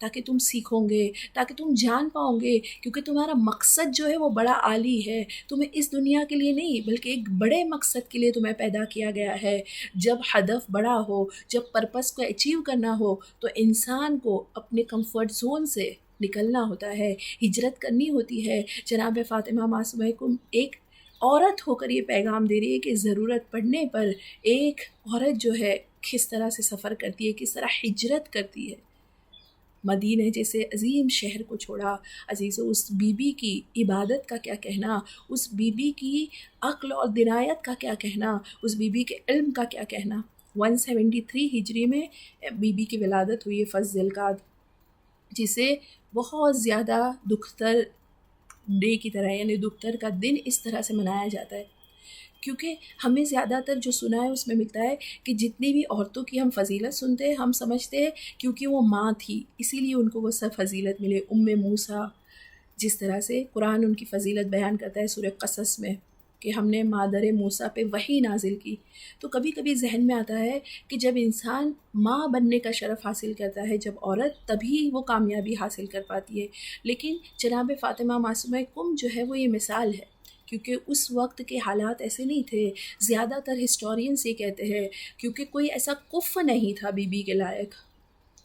تاکہ تم سیکھو گے، تاکہ تم جان پاؤ گے، کیونکہ تمہارا مقصد جو ہے وہ بڑا عالی ہے۔ تمہیں اس دنیا کے لیے نہیں بلکہ ایک بڑے مقصد کے لیے تمہیں پیدا کیا گیا ہے۔ جب ہدف بڑا ہو، جب پرپس کو اچیو کرنا ہو، تو انسان کو اپنے کمفرٹ زون سے نکلنا ہوتا ہے، ہجرت کرنی ہوتی ہے۔ جناب فاطمہ معصومہ کو ایک عورت ہو کر یہ پیغام دے رہی ہے کہ ضرورت پڑنے پر ایک عورت جو ہے کس طرح سے سفر کرتی ہے، کس طرح ہجرت کرتی ہے۔ مدینہ جیسے عظیم شہر کو چھوڑا۔ عزیزو اس بی بی کی عبادت کا کیا کہنا، اس بی بی کی عقل اور درایت کا کیا کہنا، اس بی بی کے علم کا کیا کہنا۔ 173 ہجری میں بی بی کی ولادت ہوئی ہے فضل القعد، جسے بہت زیادہ دختر ڈے کی طرح، یعنی دختر کا دن اس طرح سے منایا جاتا ہے، کیونکہ ہمیں زیادہ تر جو سنا ہے اس میں ملتا ہے کہ جتنی بھی عورتوں کی ہم فضیلت سنتے ہیں، ہم سمجھتے ہیں کیونکہ وہ ماں تھی اسی لیے ان کو وہ سب فضیلت ملے۔ موسیٰ جس طرح سے قرآن ان کی فضیلت بیان کرتا ہے سورہ قصص میں کہ ہم نے مادر موسیٰ پہ وحی نازل کی، تو کبھی کبھی ذہن میں آتا ہے کہ جب انسان ماں بننے کا شرف حاصل کرتا ہے، جب عورت، تبھی وہ کامیابی حاصل کر پاتی ہے۔ لیکن جناب فاطمہ معصومہ کم جو ہے وہ یہ مثال ہے، کیونکہ اس وقت کے حالات ایسے نہیں تھے۔ زیادہ تر ہسٹورینز یہ کہتے ہیں کیونکہ کوئی ایسا کف نہیں تھا بی بی کے لائق۔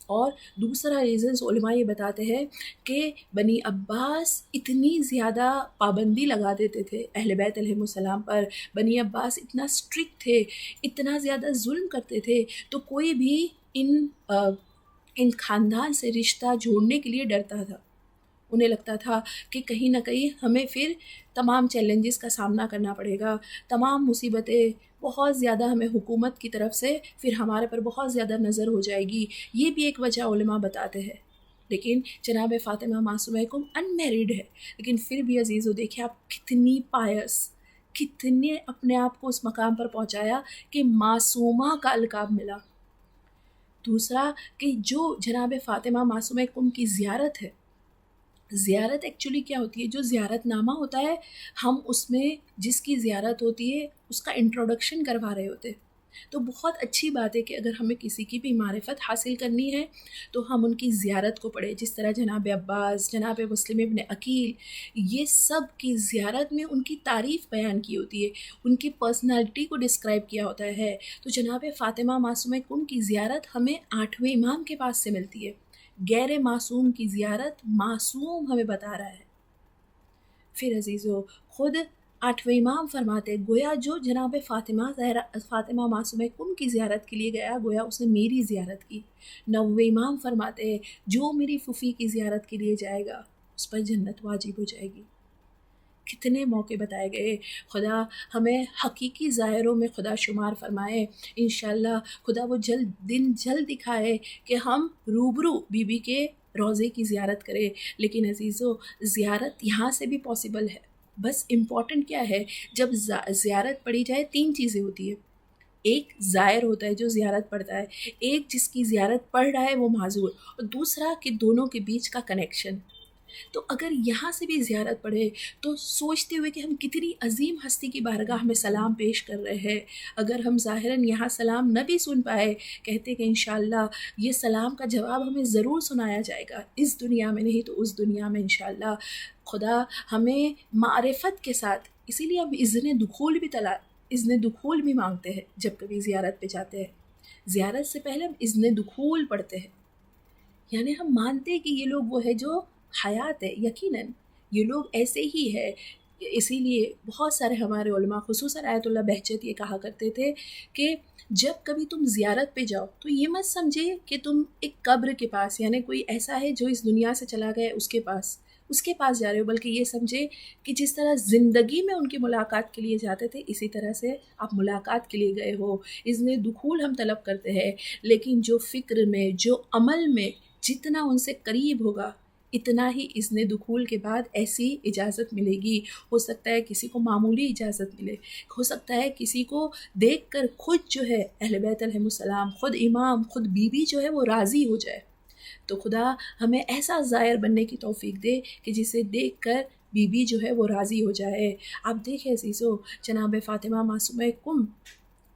اور دوسرا ریزنز علماء یہ بتاتے ہیں کہ بنی عباس اتنی زیادہ پابندی لگا دیتے تھے اہل بیت علیہ السلام پر، بنی عباس اتنا اسٹرکٹ تھے، اتنا زیادہ ظلم کرتے تھے، تو کوئی بھی ان خاندان سے رشتہ جوڑنے کے لیے ڈرتا تھا۔ انہیں لگتا تھا کہ کہیں نہ کہیں ہمیں پھر تمام چیلنجز کا سامنا کرنا پڑے گا، تمام مصیبتیں، بہت زیادہ ہمیں حکومت کی طرف سے پھر ہمارے پر بہت زیادہ نظر ہو جائے گی۔ یہ بھی ایک وجہ علماء بتاتے ہیں۔ لیکن جناب فاطمہ معصومہ کم انمیرڈ ہے، لیکن پھر بھی عزیزو دیکھیں آپ کتنی پائس، کتنے اپنے آپ کو اس مقام پر پہنچایا کہ معصومہ کا القاب ملا۔ دوسرا کہ جو جناب فاطمہ معصومہ کم کی زیارت ہے، زیارت ایکچولی کیا ہوتی ہے؟ جو زیارت نامہ ہوتا ہے ہم اس میں جس کی زیارت ہوتی ہے اس کا انٹروڈکشن کروا رہے ہوتے ہیں، تو بہت اچھی بات ہے کہ اگر ہمیں کسی کی بھی معرفت حاصل کرنی ہے تو ہم ان کی زیارت کو پڑھیں، جس طرح جناب عباس، جناب مسلم ابن عقیل، یہ سب کی زیارت میں ان کی تعریف بیان کی ہوتی ہے، ان کی پرسنالٹی کو ڈسکرائب کیا ہوتا ہے۔ تو جناب فاطمہ معصومہ کم کی زیارت ہمیں 8ویں امام کے پاس سے ملتی ہے، غیر معصوم کی زیارت معصوم ہمیں بتا رہا ہے۔ پھر عزیزو خود 8ویں امام فرماتے گویا جو جناب فاطمہ معصومہ کم کی زیارت کے لیے گیا گویا اس نے میری زیارت کی۔ 9ویں امام فرماتے جو میری پھوپھی کی زیارت کے لیے جائے گا اس پر جنت واجب ہو جائے گی۔ کتنے موقع بتائے گئے، خدا ہمیں حقیقی ظاہروں میں خدا شمار فرمائے، انشاءاللہ خدا وہ جلد دکھائے کہ ہم روبرو بی بی کے روضے کی زیارت کریں۔ لیکن عزیزو زیارت یہاں سے بھی پاسبل ہے، بس امپورٹنٹ کیا ہے؟ جب زیارت پڑھی جائے 3 چیزیں ہوتی ہیں، ایک زائر ہوتا ہے جو زیارت پڑھتا ہے، ایک جس کی زیارت پڑھ رہا ہے وہ معذور، اور دوسرا کہ دونوں کے بیچ کا کنیکشن۔ تو اگر یہاں سے بھی زیارت پڑھے تو سوچتے ہوئے کہ ہم کتنی عظیم ہستی کی بارگاہ میں سلام پیش کر رہے ہیں، اگر ہم ظاہراً یہاں سلام نہ بھی سن پائے، کہتے کہ انشاءاللہ یہ سلام کا جواب ہمیں ضرور سنایا جائے گا، اس دنیا میں نہیں تو اس دنیا میں انشاءاللہ۔ خدا ہمیں معرفت کے ساتھ، اسی لیے ہم اذن دخول بھی مانگتے ہیں جب کبھی زیارت پہ جاتے ہیں، زیارت سے پہلے ہم اذن دخول پڑھتے ہیں، یعنی ہم مانتے ہیں کہ یہ لوگ وہ ہے جو حیات ہے، یقیناً یہ لوگ ایسے ہی ہے۔ اسی لیے بہت سارے ہمارے علماء خصوصاً آیت اللہ بہجت یہ کہا کرتے تھے کہ جب کبھی تم زیارت پہ جاؤ تو یہ مت سمجھے کہ تم ایک قبر کے پاس، یعنی کوئی ایسا ہے جو اس دنیا سے چلا گیا اس کے پاس جا رہے ہو، بلکہ یہ سمجھے کہ جس طرح زندگی میں ان کی ملاقات کے لیے جاتے تھے اسی طرح سے آپ ملاقات کے لیے گئے ہو۔ اذن دخول ہم طلب کرتے ہیں، لیکن جو فکر میں، جو عمل میں جتنا ان سے قریب ہوگا اتنا ہی اذن دخول کے بعد ایسی اجازت ملے گی۔ ہو سکتا ہے کسی کو معمولی اجازت ملے، ہو سکتا ہے کسی کو دیکھ کر خود جو ہے اہل بیت علیہم السلام، خود امام، خود بی بی جو ہے وہ راضی ہو جائے۔ تو خدا ہمیں ایسا زائر بننے کی توفیق دے کہ جسے دیکھ کر بی بی جو ہے وہ راضی ہو جائے۔ آپ دیکھیں عزیزو جناب فاطمہ معصومہ کم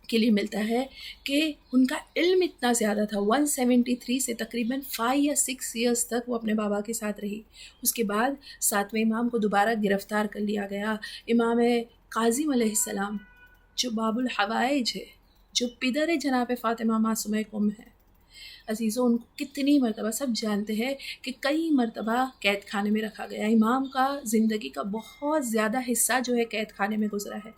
کے لیے ملتا ہے کہ ان کا علم اتنا زیادہ تھا، 173 سے تقریباً 5 یا 6 ایئرس تک وہ اپنے بابا کے ساتھ رہی۔ اس کے بعد 7ویں امام کو دوبارہ گرفتار کر لیا گیا۔ امام کاظم علیہ السلام جو باب الحوائج ہے، جو پدر جناب فاطمہ معصومہ کم ہے، عزیزوں ان کو کتنی مرتبہ سب جانتے ہیں کہ کئی مرتبہ قید خانے میں رکھا گیا۔ امام کا زندگی کا بہت زیادہ حصہ جو ہے قید خانے میں گزرا ہے،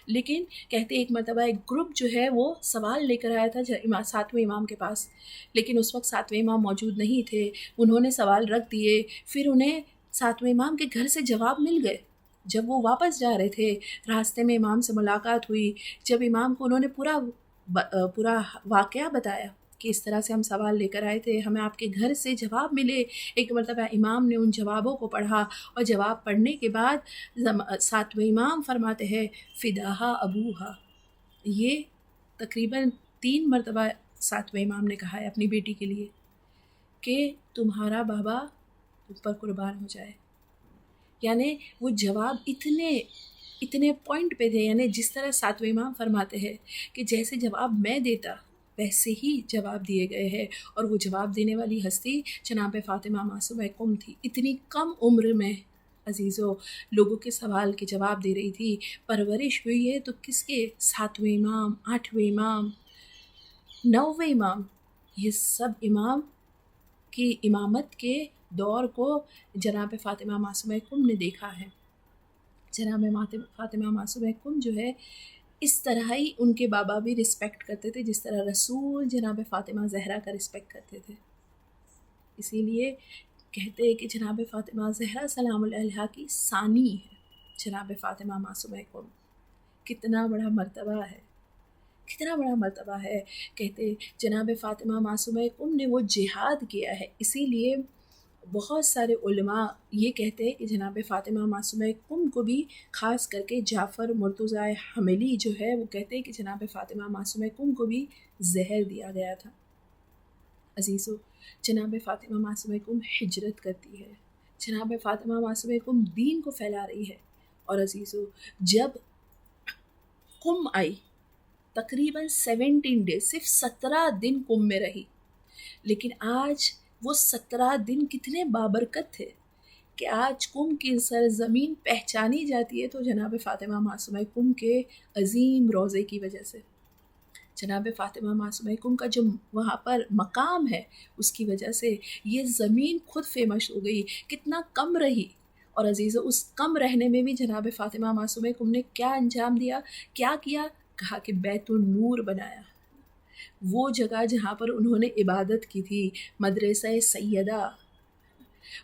لیکن کہتے ایک مرتبہ ایک گروپ جو ہے وہ سوال لے کر آیا تھا 7ویں امام کے پاس، لیکن اس وقت 7ویں امام موجود نہیں تھے، انہوں نے سوال رکھ دیے، پھر انہیں 7ویں امام کے گھر سے جواب مل گئے۔ جب وہ واپس جا رہے تھے راستے میں امام سے ملاقات ہوئی، جب امام کو انہوں نے پورا واقعہ بتایا کہ اس طرح سے ہم سوال لے کر آئے تھے، ہمیں آپ کے گھر سے جواب ملے، ایک مرتبہ امام نے ان جوابوں کو پڑھا، اور جواب پڑھنے کے بعد 7ویں امام فرماتے ہیں فداہا ابوہا، یہ تقریباً 3 مرتبہ 7ویں امام نے کہا ہے اپنی بیٹی کے لیے کہ تمہارا بابا تم پر قربان ہو جائے۔ یعنی وہ جواب اتنے پوائنٹ پہ تھے، یعنی جس طرح 7ویں امام فرماتے ہیں کہ جیسے جواب میں دیتا ویسے ہی جواب دیے گئے ہیں، اور وہ جواب دینے والی ہستی جناب فاطمہ معصومہ کم تھی۔ اتنی کم عمر میں عزیزو لوگوں کے سوال کے جواب دے رہی تھی۔ پرورش ہوئی ہے تو کس کے؟ 7ویں امام، 8ویں امام، 9ویں امام، یہ سب امام کی امامت کے دور کو جناب فاطمہ معصومہ کم نے دیکھا ہے۔ جناب فاطمہ معصومہ کم جو ہے اس طرح ہی ان کے بابا بھی رسپیکٹ کرتے تھے جس طرح رسول جناب فاطمہ زہرا کا رسپیکٹ کرتے تھے۔ اسی لیے کہتے ہیں کہ جناب فاطمہ زہرا سلام علیہا کی ثانی ہے جناب فاطمہ معصومہ کم۔ کتنا بڑا مرتبہ ہے، کتنا بڑا مرتبہ ہے۔ کہتے جناب فاطمہ معصومہ کم نے وہ جہاد کیا ہے، اسی لیے بہت سارے علماء یہ کہتے ہیں کہ جناب فاطمہ معصومہ کم کو بھی، خاص کر کے جعفر مرتضیٰ حملی جو ہے وہ کہتے ہیں کہ جناب فاطمہ معصومہ کم کو بھی زہر دیا گیا تھا۔ عزیزو، جناب فاطمہ معصومہ کم ہجرت کرتی ہے، جناب فاطمہ معصومہ کم دین کو پھیلا رہی ہے، اور عزیزو جب کم آئی تقریباً 17 ڈیز، صرف 17 دن کم میں رہی، لیکن آج وہ 17 دن کتنے بابرکت تھے کہ آج کم کی سرزمین پہچانی جاتی ہے تو جناب فاطمہ معصومہ کم کے عظیم روضے کی وجہ سے، جناب فاطمہ معصومہ کم کا جو وہاں پر مقام ہے اس کی وجہ سے یہ زمین خود فیمس ہو گئی، کتنا کم رہی۔ اور عزیزو، اس کم رہنے میں بھی جناب فاطمہ معصومہ کم نے کیا انجام دیا، کیا کیا؟ کہا کہ بیت النور بنایا، وہ جگہ جہاں پر انہوں نے عبادت کی تھی، مدرسہ سیدہ،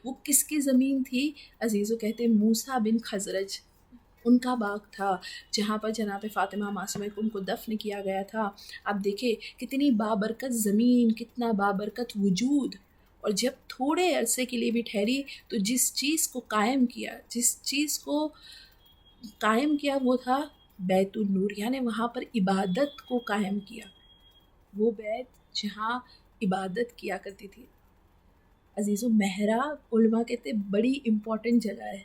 وہ کس کی زمین تھی عزیزو؟ کہتے ہیں موسیٰ بن خزرج، ان کا باغ تھا جہاں پر جناب فاطمہ معصومہ کم کو دفن کیا گیا تھا۔ آپ دیکھیں کتنی بابرکت زمین، کتنا بابرکت وجود، اور جب تھوڑے عرصے کے لیے بھی ٹھہری تو جس چیز کو قائم کیا وہ تھا بیت النور، یعنی وہاں پر عبادت کو قائم کیا، وہ بیت جہاں عبادت کیا کرتی تھی۔ عزیزو، محراب علماء کہتے بڑی امپورٹنٹ جگہ ہے،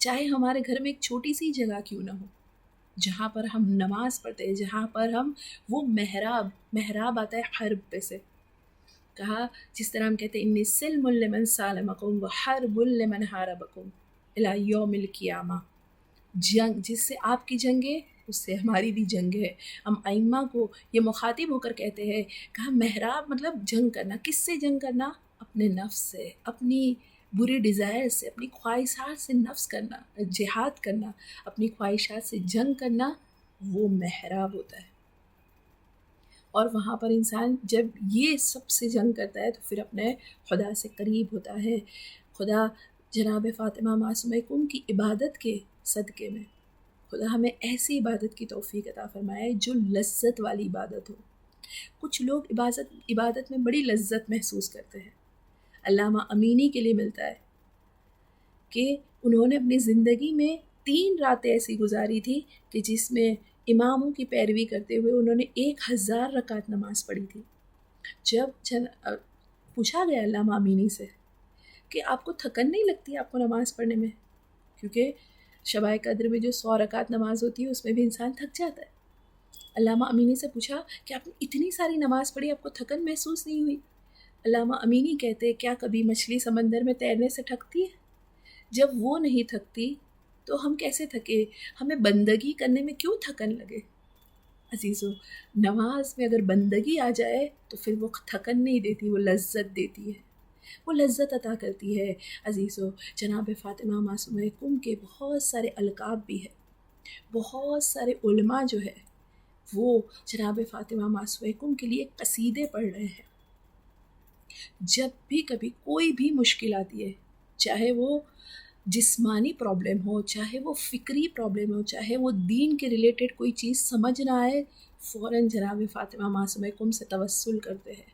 چاہے ہمارے گھر میں ایک چھوٹی سی جگہ کیوں نہ ہو جہاں پر ہم نماز پڑھتے ہیں، جہاں پر ہم وہ محراب آتا ہے حرب پہ سے، کہا جس طرح ہم کہتے ہیں انی سلم لمن سالمکم وحرب لمن حاربکم الی یوم القیامہ، جنگ جس سے آپ کی جنگ ہے اس سے ہماری بھی جنگ ہے۔ ہم ائمہ کو یہ مخاطب ہو کر کہتے ہیں، کہا محراب مطلب جنگ کرنا، کس سے جنگ کرنا؟ اپنے نفس سے، اپنی بری ڈیزائر سے، اپنی خواہشات سے نفس کرنا، جہاد کرنا، اپنی خواہشات سے جنگ کرنا، وہ محراب ہوتا ہے۔ اور وہاں پر انسان جب یہ سب سے جنگ کرتا ہے تو پھر اپنے خدا سے قریب ہوتا ہے۔ خدا جناب فاطمہ معصومہ کم کی عبادت کے صدقے میں خدا ہمیں ایسی عبادت کی توفیق عطا فرمائے جو لذت والی عبادت ہو۔ کچھ لوگ عبادت میں بڑی لذت محسوس کرتے ہیں۔ علامہ امینی کے لیے ملتا ہے کہ انہوں نے اپنی زندگی میں 3 راتیں ایسی گزاری تھی کہ جس میں اماموں کی پیروی کرتے ہوئے انہوں نے 1000 رکعت نماز پڑھی تھی۔ جب پوچھا گیا علامہ امینی سے کہ آپ کو تھکن نہیں لگتی آپ کو نماز پڑھنے میں؟ کیونکہ شبائے قدر میں جو 100 رکعت نماز ہوتی ہے اس میں بھی انسان تھک جاتا ہے۔ علامہ امینی سے پوچھا کہ آپ نے اتنی ساری نماز پڑھی، آپ کو تھکن محسوس نہیں ہوئی؟ علامہ امینی کہتے کیا کبھی مچھلی سمندر میں تیرنے سے تھکتی ہے؟ جب وہ نہیں تھکتی تو ہم کیسے تھکے؟ ہمیں بندگی کرنے میں کیوں تھکن لگے؟ عزیزو، نماز میں اگر بندگی آ جائے تو پھر وہ تھکن نہیں دیتی، وہ لذت دیتی ہے، وہ لذت عطا کرتی ہے۔ عزیزو، جناب فاطمہ معصومہ کم کے بہت سارے القاب بھی ہیں، بہت سارے علماء جو ہے وہ جناب فاطمہ معصومہ کم کے لیے قصیدے پڑھ رہے ہیں۔ جب بھی کبھی کوئی بھی مشکل آتی ہے، چاہے وہ جسمانی پرابلم ہو، چاہے وہ فکری پرابلم ہو، چاہے وہ دین کے ریلیٹڈ کوئی چیز سمجھ نہ آئے، فوراً جناب فاطمہ معصومہ کم سے توسل کرتے ہیں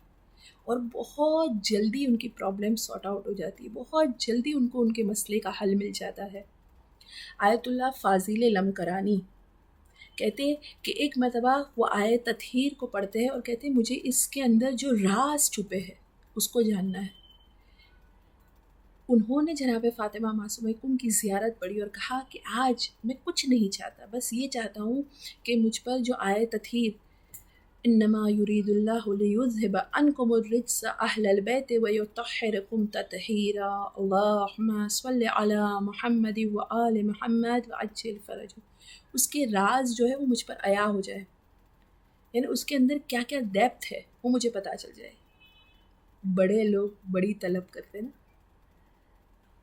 اور بہت جلدی ان کی پرابلم سارٹ آؤٹ ہو جاتی ہے، بہت جلدی ان کو ان کے مسئلے کا حل مل جاتا ہے۔ آیت اللہ فاضل لمکرانی کہتے ہیں کہ ایک مرتبہ وہ آیت تطہیر کو پڑھتے ہیں اور کہتے ہیں مجھے اس کے اندر جو راز چھپے ہیں اس کو جاننا ہے۔ انہوں نے جناب فاطمہ معصومہ کم کی زیارت پڑھی اور کہا کہ آج میں کچھ نہیں چاہتا، بس یہ چاہتا ہوں کہ مجھ پر جو آیت تطہیر انما یرید اللہ لیذھب عنکم الرجس اہل البیت ویطہرکم تطہیرا، اللہم صل علی محمد وآل محمد وعجل فرجہ، اس کے راز جو ہے وہ مجھ پر عیا ہو جائے، یعنی اس کے اندر کیا کیا ڈیپتھ ہے وہ مجھے پتہ چل جائے۔ بڑے لوگ بڑی طلب کرتے نا،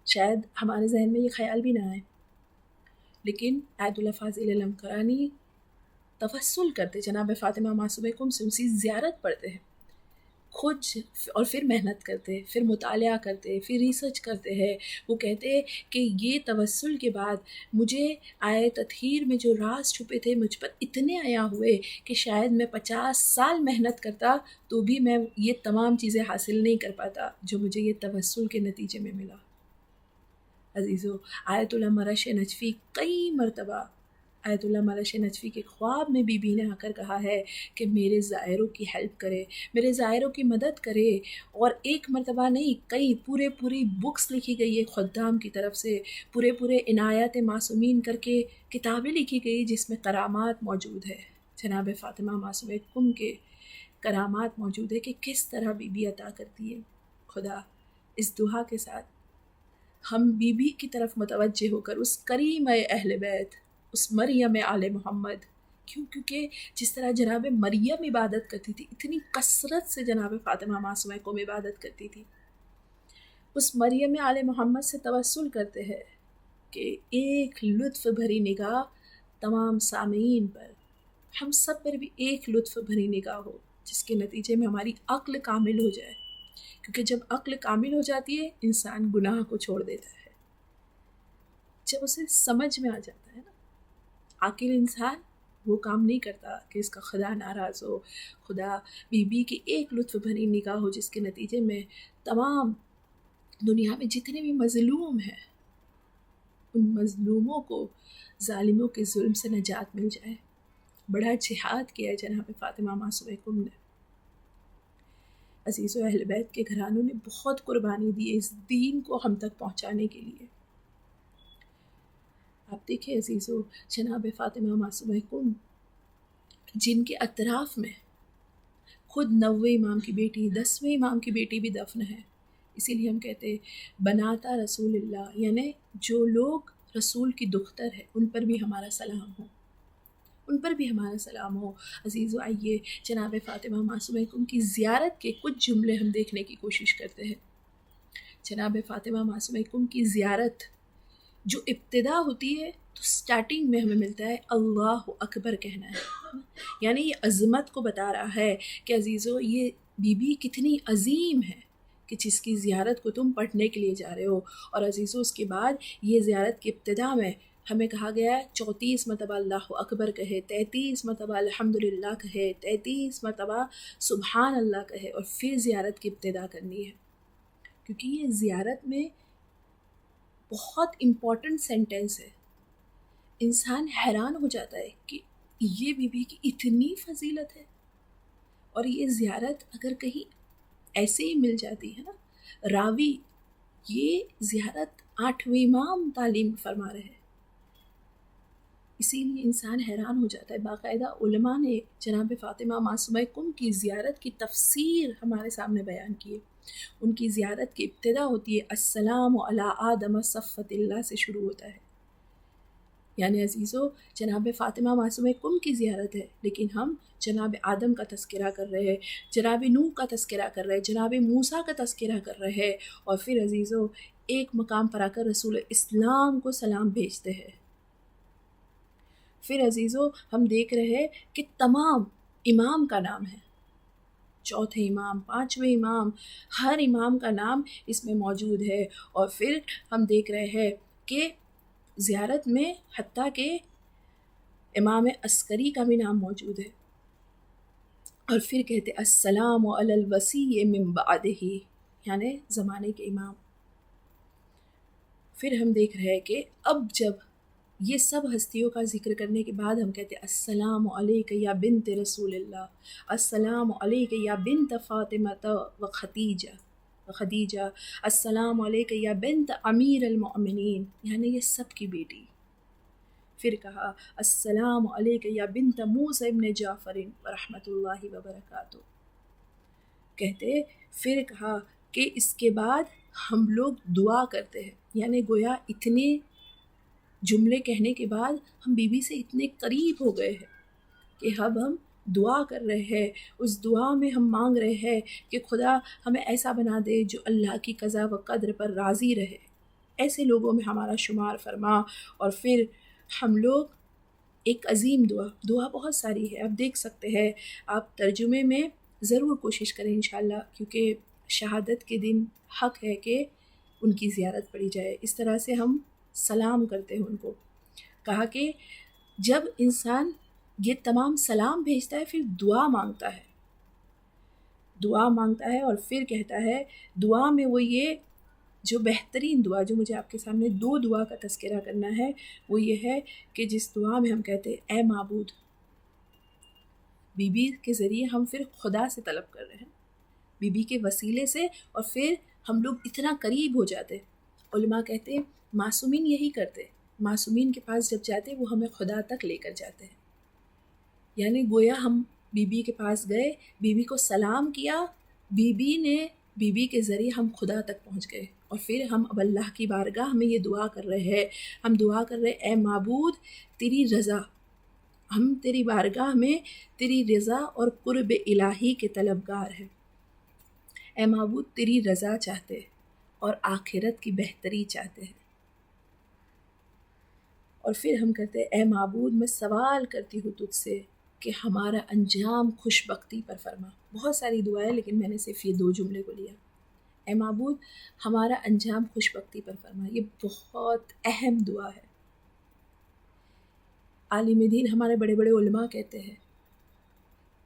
شاید ہمارے ذہن میں یہ خیال بھی نہ آئے، لیکن آیت اللہ فاضل لمکرانی توسل کرتے، جناب فاطمہ معصومہ کم سے ان کی زیارت پڑھتے ہیں، خود اور پھر محنت کرتے، پھر مطالعہ کرتے، پھر ریسرچ کرتے ہیں. وہ کہتے کہ یہ توسل کے بعد مجھے آئے تطہیر میں جو راز چھپے تھے مجھ پر اتنے عیا ہوئے کہ شاید میں 50 سال محنت کرتا تو بھی میں یہ تمام چیزیں حاصل نہیں کر پاتا جو مجھے یہ توسل کے نتیجے میں ملا. عزیزو، آیت اللہ مرش نجفی کئی مرتبہ آیت اللہ مرش نجفی کے خواب میں بی بی نے آ کر کہا ہے کہ میرے زائروں کی ہیلپ کرے، میرے زائروں کی مدد کرے. اور ایک مرتبہ نہیں، کئی پوری بکس لکھی گئی ہے خدام کی طرف سے، پورے عنایات معصومین کر کے کتابیں لکھی گئی جس میں کرامات موجود ہے. جناب فاطمہ معصومہ کم کے کرامات موجود ہے کہ کس طرح بی بی عطا کرتی ہے. خدا اس دعا کے ساتھ ہم بی بی کی طرف متوجہ ہو کر اس کریم اہل بیت، اس مریم آل محمد، کیونکہ جس طرح جناب مریم عبادت کرتی تھی اتنی کثرت سے جناب فاطمہ معصومہ قوم عبادت کرتی تھی. اس مریم آل محمد سے توسل کرتے ہیں کہ ایک لطف بھری نگاہ تمام سامعین پر، ہم سب پر بھی ایک لطف بھری نگاہ ہو جس کے نتیجے میں ہماری عقل کامل ہو جائے. کیونکہ جب عقل کامل ہو جاتی ہے انسان گناہ کو چھوڑ دیتا ہے، جب اسے سمجھ میں آ جاتا ہے نا. عاقل انسان وہ کام نہیں کرتا کہ اس کا خدا ناراض ہو. خدا بی بی کی ایک لطف بھری نگاہ ہو جس کے نتیجے میں تمام دنیا میں جتنے بھی مظلوم ہیں ان مظلوموں کو ظالموں کے ظلم سے نجات مل جائے. بڑا جہاد کیا ہے جناب فاطمہ معصومہ کم نے. عزیز و اہل بیت کے گھرانوں نے بہت قربانی دی ہے اس دین کو ہم تک پہنچانے کے لیے. آپ دیکھیں عزیزو، جناب فاطمہ معصومہ کم جن کے اطراف میں خود 9ویں امام کی بیٹی 10ویں امام کی بیٹی بھی دفن ہے. اسی لیے ہم کہتے ہیں بناتا رسول اللہ، یعنی جو لوگ رسول کی دختر ہے ان پر بھی ہمارا سلام ہو، ان پر بھی ہمارا سلام ہو. عزیزو، آئیے جناب فاطمہ معصومہ کم کی زیارت کے کچھ جملے ہم دیکھنے کی کوشش کرتے ہیں. جناب فاطمہ معصومہ کم کی زیارت جو ابتدا ہوتی ہے تو سٹارٹنگ میں ہمیں ملتا ہے اللہ اکبر کہنا ہے، یعنی یہ عظمت کو بتا رہا ہے کہ عزیزو یہ بی بی کتنی عظیم ہے کہ جس کی زیارت کو تم پڑھنے کے لیے جا رہے ہو. اور عزیزو اس کے بعد یہ زیارت کی ابتدا میں ہمیں کہا گیا ہے 34 مرتبہ اللہ اکبر کہے، 33 مرتبہ الحمدللہ کہے، 33 مرتبہ سبحان اللہ کہے اور پھر زیارت کی ابتدا کرنی ہے. کیونکہ یہ زیارت میں بہت امپورٹنٹ سینٹنس ہے. انسان حیران ہو جاتا ہے کہ یہ بی بی کی اتنی فضیلت ہے. اور یہ زیارت اگر کہیں ایسے ہی مل جاتی ہے نا، راوی یہ زیارت 8ویں امام تعلیم فرما رہے ہیں، اسی لیے انسان حیران ہو جاتا ہے. باقاعدہ علماء نے جناب فاطمہ معصومہ کم کی زیارت کی تفسیر ہمارے سامنے بیان کی ہے. ان کی زیارت کی ابتدا ہوتی ہے السلام علی آدم صفوت اللہ سے شروع ہوتا ہے. یعنی عزیزو جناب فاطمہ معصومہ کم کی زیارت ہے، لیکن ہم جناب آدم کا تذکرہ کر رہے ہیں، جناب نوح کا تذکرہ کر رہے ہیں، جناب موسیٰ کا تذکرہ کر رہے ہیں، اور پھر عزیزو ایک مقام پر آ کر رسول اسلام کو سلام بھیجتے ہیں. پھر عزیزو ہم دیکھ رہے ہیں کہ تمام امام کا نام ہے، 4تھے امام، 5ویں امام، ہر امام کا نام اس میں موجود ہے. اور پھر ہم دیکھ رہے ہیں کہ زیارت میں حتیٰ کہ امام عسکری کا بھی نام موجود ہے. اور پھر کہتے السلام علی الوصی من بعدہ، یعنی زمانے کے امام. پھر ہم دیکھ رہے ہیں کہ اب جب یہ سب ہستیوں کا ذکر کرنے کے بعد ہم کہتے ہیں السلام علیک یا بنت رسول اللہ، السلام علیک یا بنت فاطمہ و خدیجہ، السلام علیک یا بنت امیر المؤمنین، یعنی یہ سب کی بیٹی. پھر کہا السلام علیک یا بنت موسیٰ ابن جعفر ورحمۃ اللہ وبرکاتہ. کہتے پھر کہا کہ اس کے بعد ہم لوگ دعا کرتے ہیں، یعنی گویا اتنے جملے کہنے کے بعد ہم بی بی سے اتنے قریب ہو گئے ہیں کہ اب ہم دعا کر رہے ہیں. اس دعا میں ہم مانگ رہے ہیں کہ خدا ہمیں ایسا بنا دے جو اللہ کی قضا و قدر پر راضی رہے، ایسے لوگوں میں ہمارا شمار فرما. اور پھر ہم لوگ ایک عظیم دعا بہت ساری ہے، آپ دیکھ سکتے ہیں، آپ ترجمے میں ضرور کوشش کریں انشاءاللہ، کیونکہ شہادت کے دن حق ہے کہ ان کی زیارت پڑھی جائے۔ اس طرح سے ہم سلام کرتے ہیں ان کو۔ کہا کہ جب انسان یہ تمام سلام بھیجتا ہے پھر دعا مانگتا ہے اور پھر کہتا ہے دعا میں وہ یہ جو بہترین دعا، جو مجھے آپ کے سامنے 2 دعا کا تذکرہ کرنا ہے، وہ یہ ہے کہ جس دعا میں ہم کہتے ہیں اے معبود، بی بی کے ذریعے ہم پھر خدا سے طلب کر رہے ہیں، بی بی کے وسیلے سے، اور پھر ہم لوگ اتنا قریب ہو جاتے۔ علماء کہتے ہیں معصومین یہی کرتے، معصومین کے پاس جب جاتے وہ ہمیں خدا تک لے کر جاتے ہیں۔ یعنی گویا ہم بی بی کے پاس گئے، بی بی کو سلام کیا، بی بی کے ذریعے ہم خدا تک پہنچ گئے، اور پھر ہم اب اللہ کی بارگاہ میں یہ دعا کر رہے ہیں، ہم دعا کر رہے اے معبود تیری رضا، ہم تیری بارگاہ میں تیری رضا اور قرب الہی کے طلبگار ہیں۔ اے معبود تیری رضا چاہتے اور آخرت کی بہتری چاہتے ہیں۔ اور پھر ہم کہتے ہیں اے معبود میں سوال کرتی ہوں تجھ سے کہ ہمارا انجام خوش بختی پر فرما۔ بہت ساری دعائیں لیکن میں نے صرف یہ 2 جملے کو لیا۔ اے معبود ہمارا انجام خوش بختی پر فرما، یہ بہت اہم دعا ہے۔ عالم دین ہمارے بڑے بڑے علماء کہتے ہیں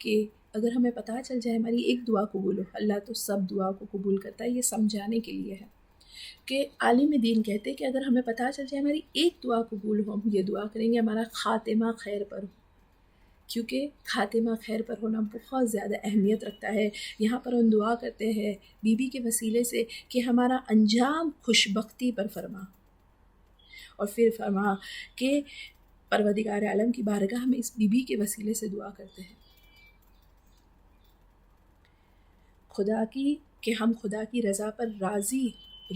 کہ اگر ہمیں پتہ چل جائے ہماری ایک دعا قبول ہو، اللہ تو سب دعا کو قبول کرتا ہے، یہ سمجھانے کے لیے ہے کہ عالم دین کہتے ہیں کہ اگر ہمیں پتہ چل جائے ہماری ایک دعا قبول ہو، ہم یہ دعا کریں گے ہمارا خاتمہ خیر پر ہو، کیونکہ خاتمہ خیر پر ہونا بہت زیادہ اہمیت رکھتا ہے۔ یہاں پر ہم دعا کرتے ہیں بی بی کے وسیلے سے کہ ہمارا انجام خوش بختی پر فرما، اور پھر فرما کہ پروردگار عالم کی بارگاہ میں اس بی بی کے وسیلے سے دعا کرتے ہیں خدا کی کہ ہم خدا کی رضا پر راضی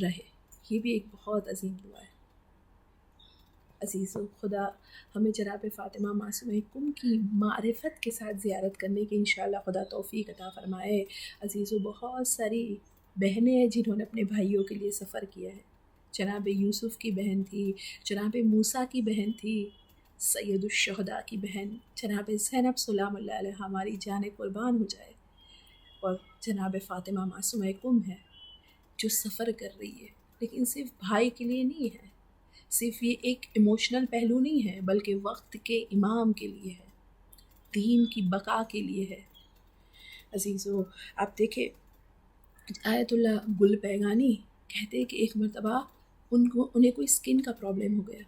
رہے۔ یہ بھی ایک بہت عظیم دعا ہے۔ عزیزو، خدا ہمیں جناب فاطمہ معصومہ کم کی معرفت کے ساتھ زیارت کرنے کی انشاءاللہ خدا توفیق عطا فرمائے۔ عزیزو، بہت ساری بہنیں ہیں جنہوں نے اپنے بھائیوں کے لیے سفر کیا ہے۔ جناب یوسف کی بہن تھی، جناب موسیٰ کی بہن تھی، سید الشہداء کی بہن جناب زینب سلام اللہ علیہ، ہماری جان قربان ہو جائے، اور جناب فاطمہ معصومہ کم ہے جو سفر کر رہی ہے، لیکن صرف بھائی کے لیے نہیں ہے، صرف یہ ایک ایموشنل پہلو نہیں ہے، بلکہ وقت کے امام کے لیے ہے، دین کی بقا کے لیے ہے۔ عزیزو، آپ دیکھیں آیت اللہ گل پیغانی کہتے کہ ایک مرتبہ انہیں کوئی سکن کا پرابلم ہو گیا،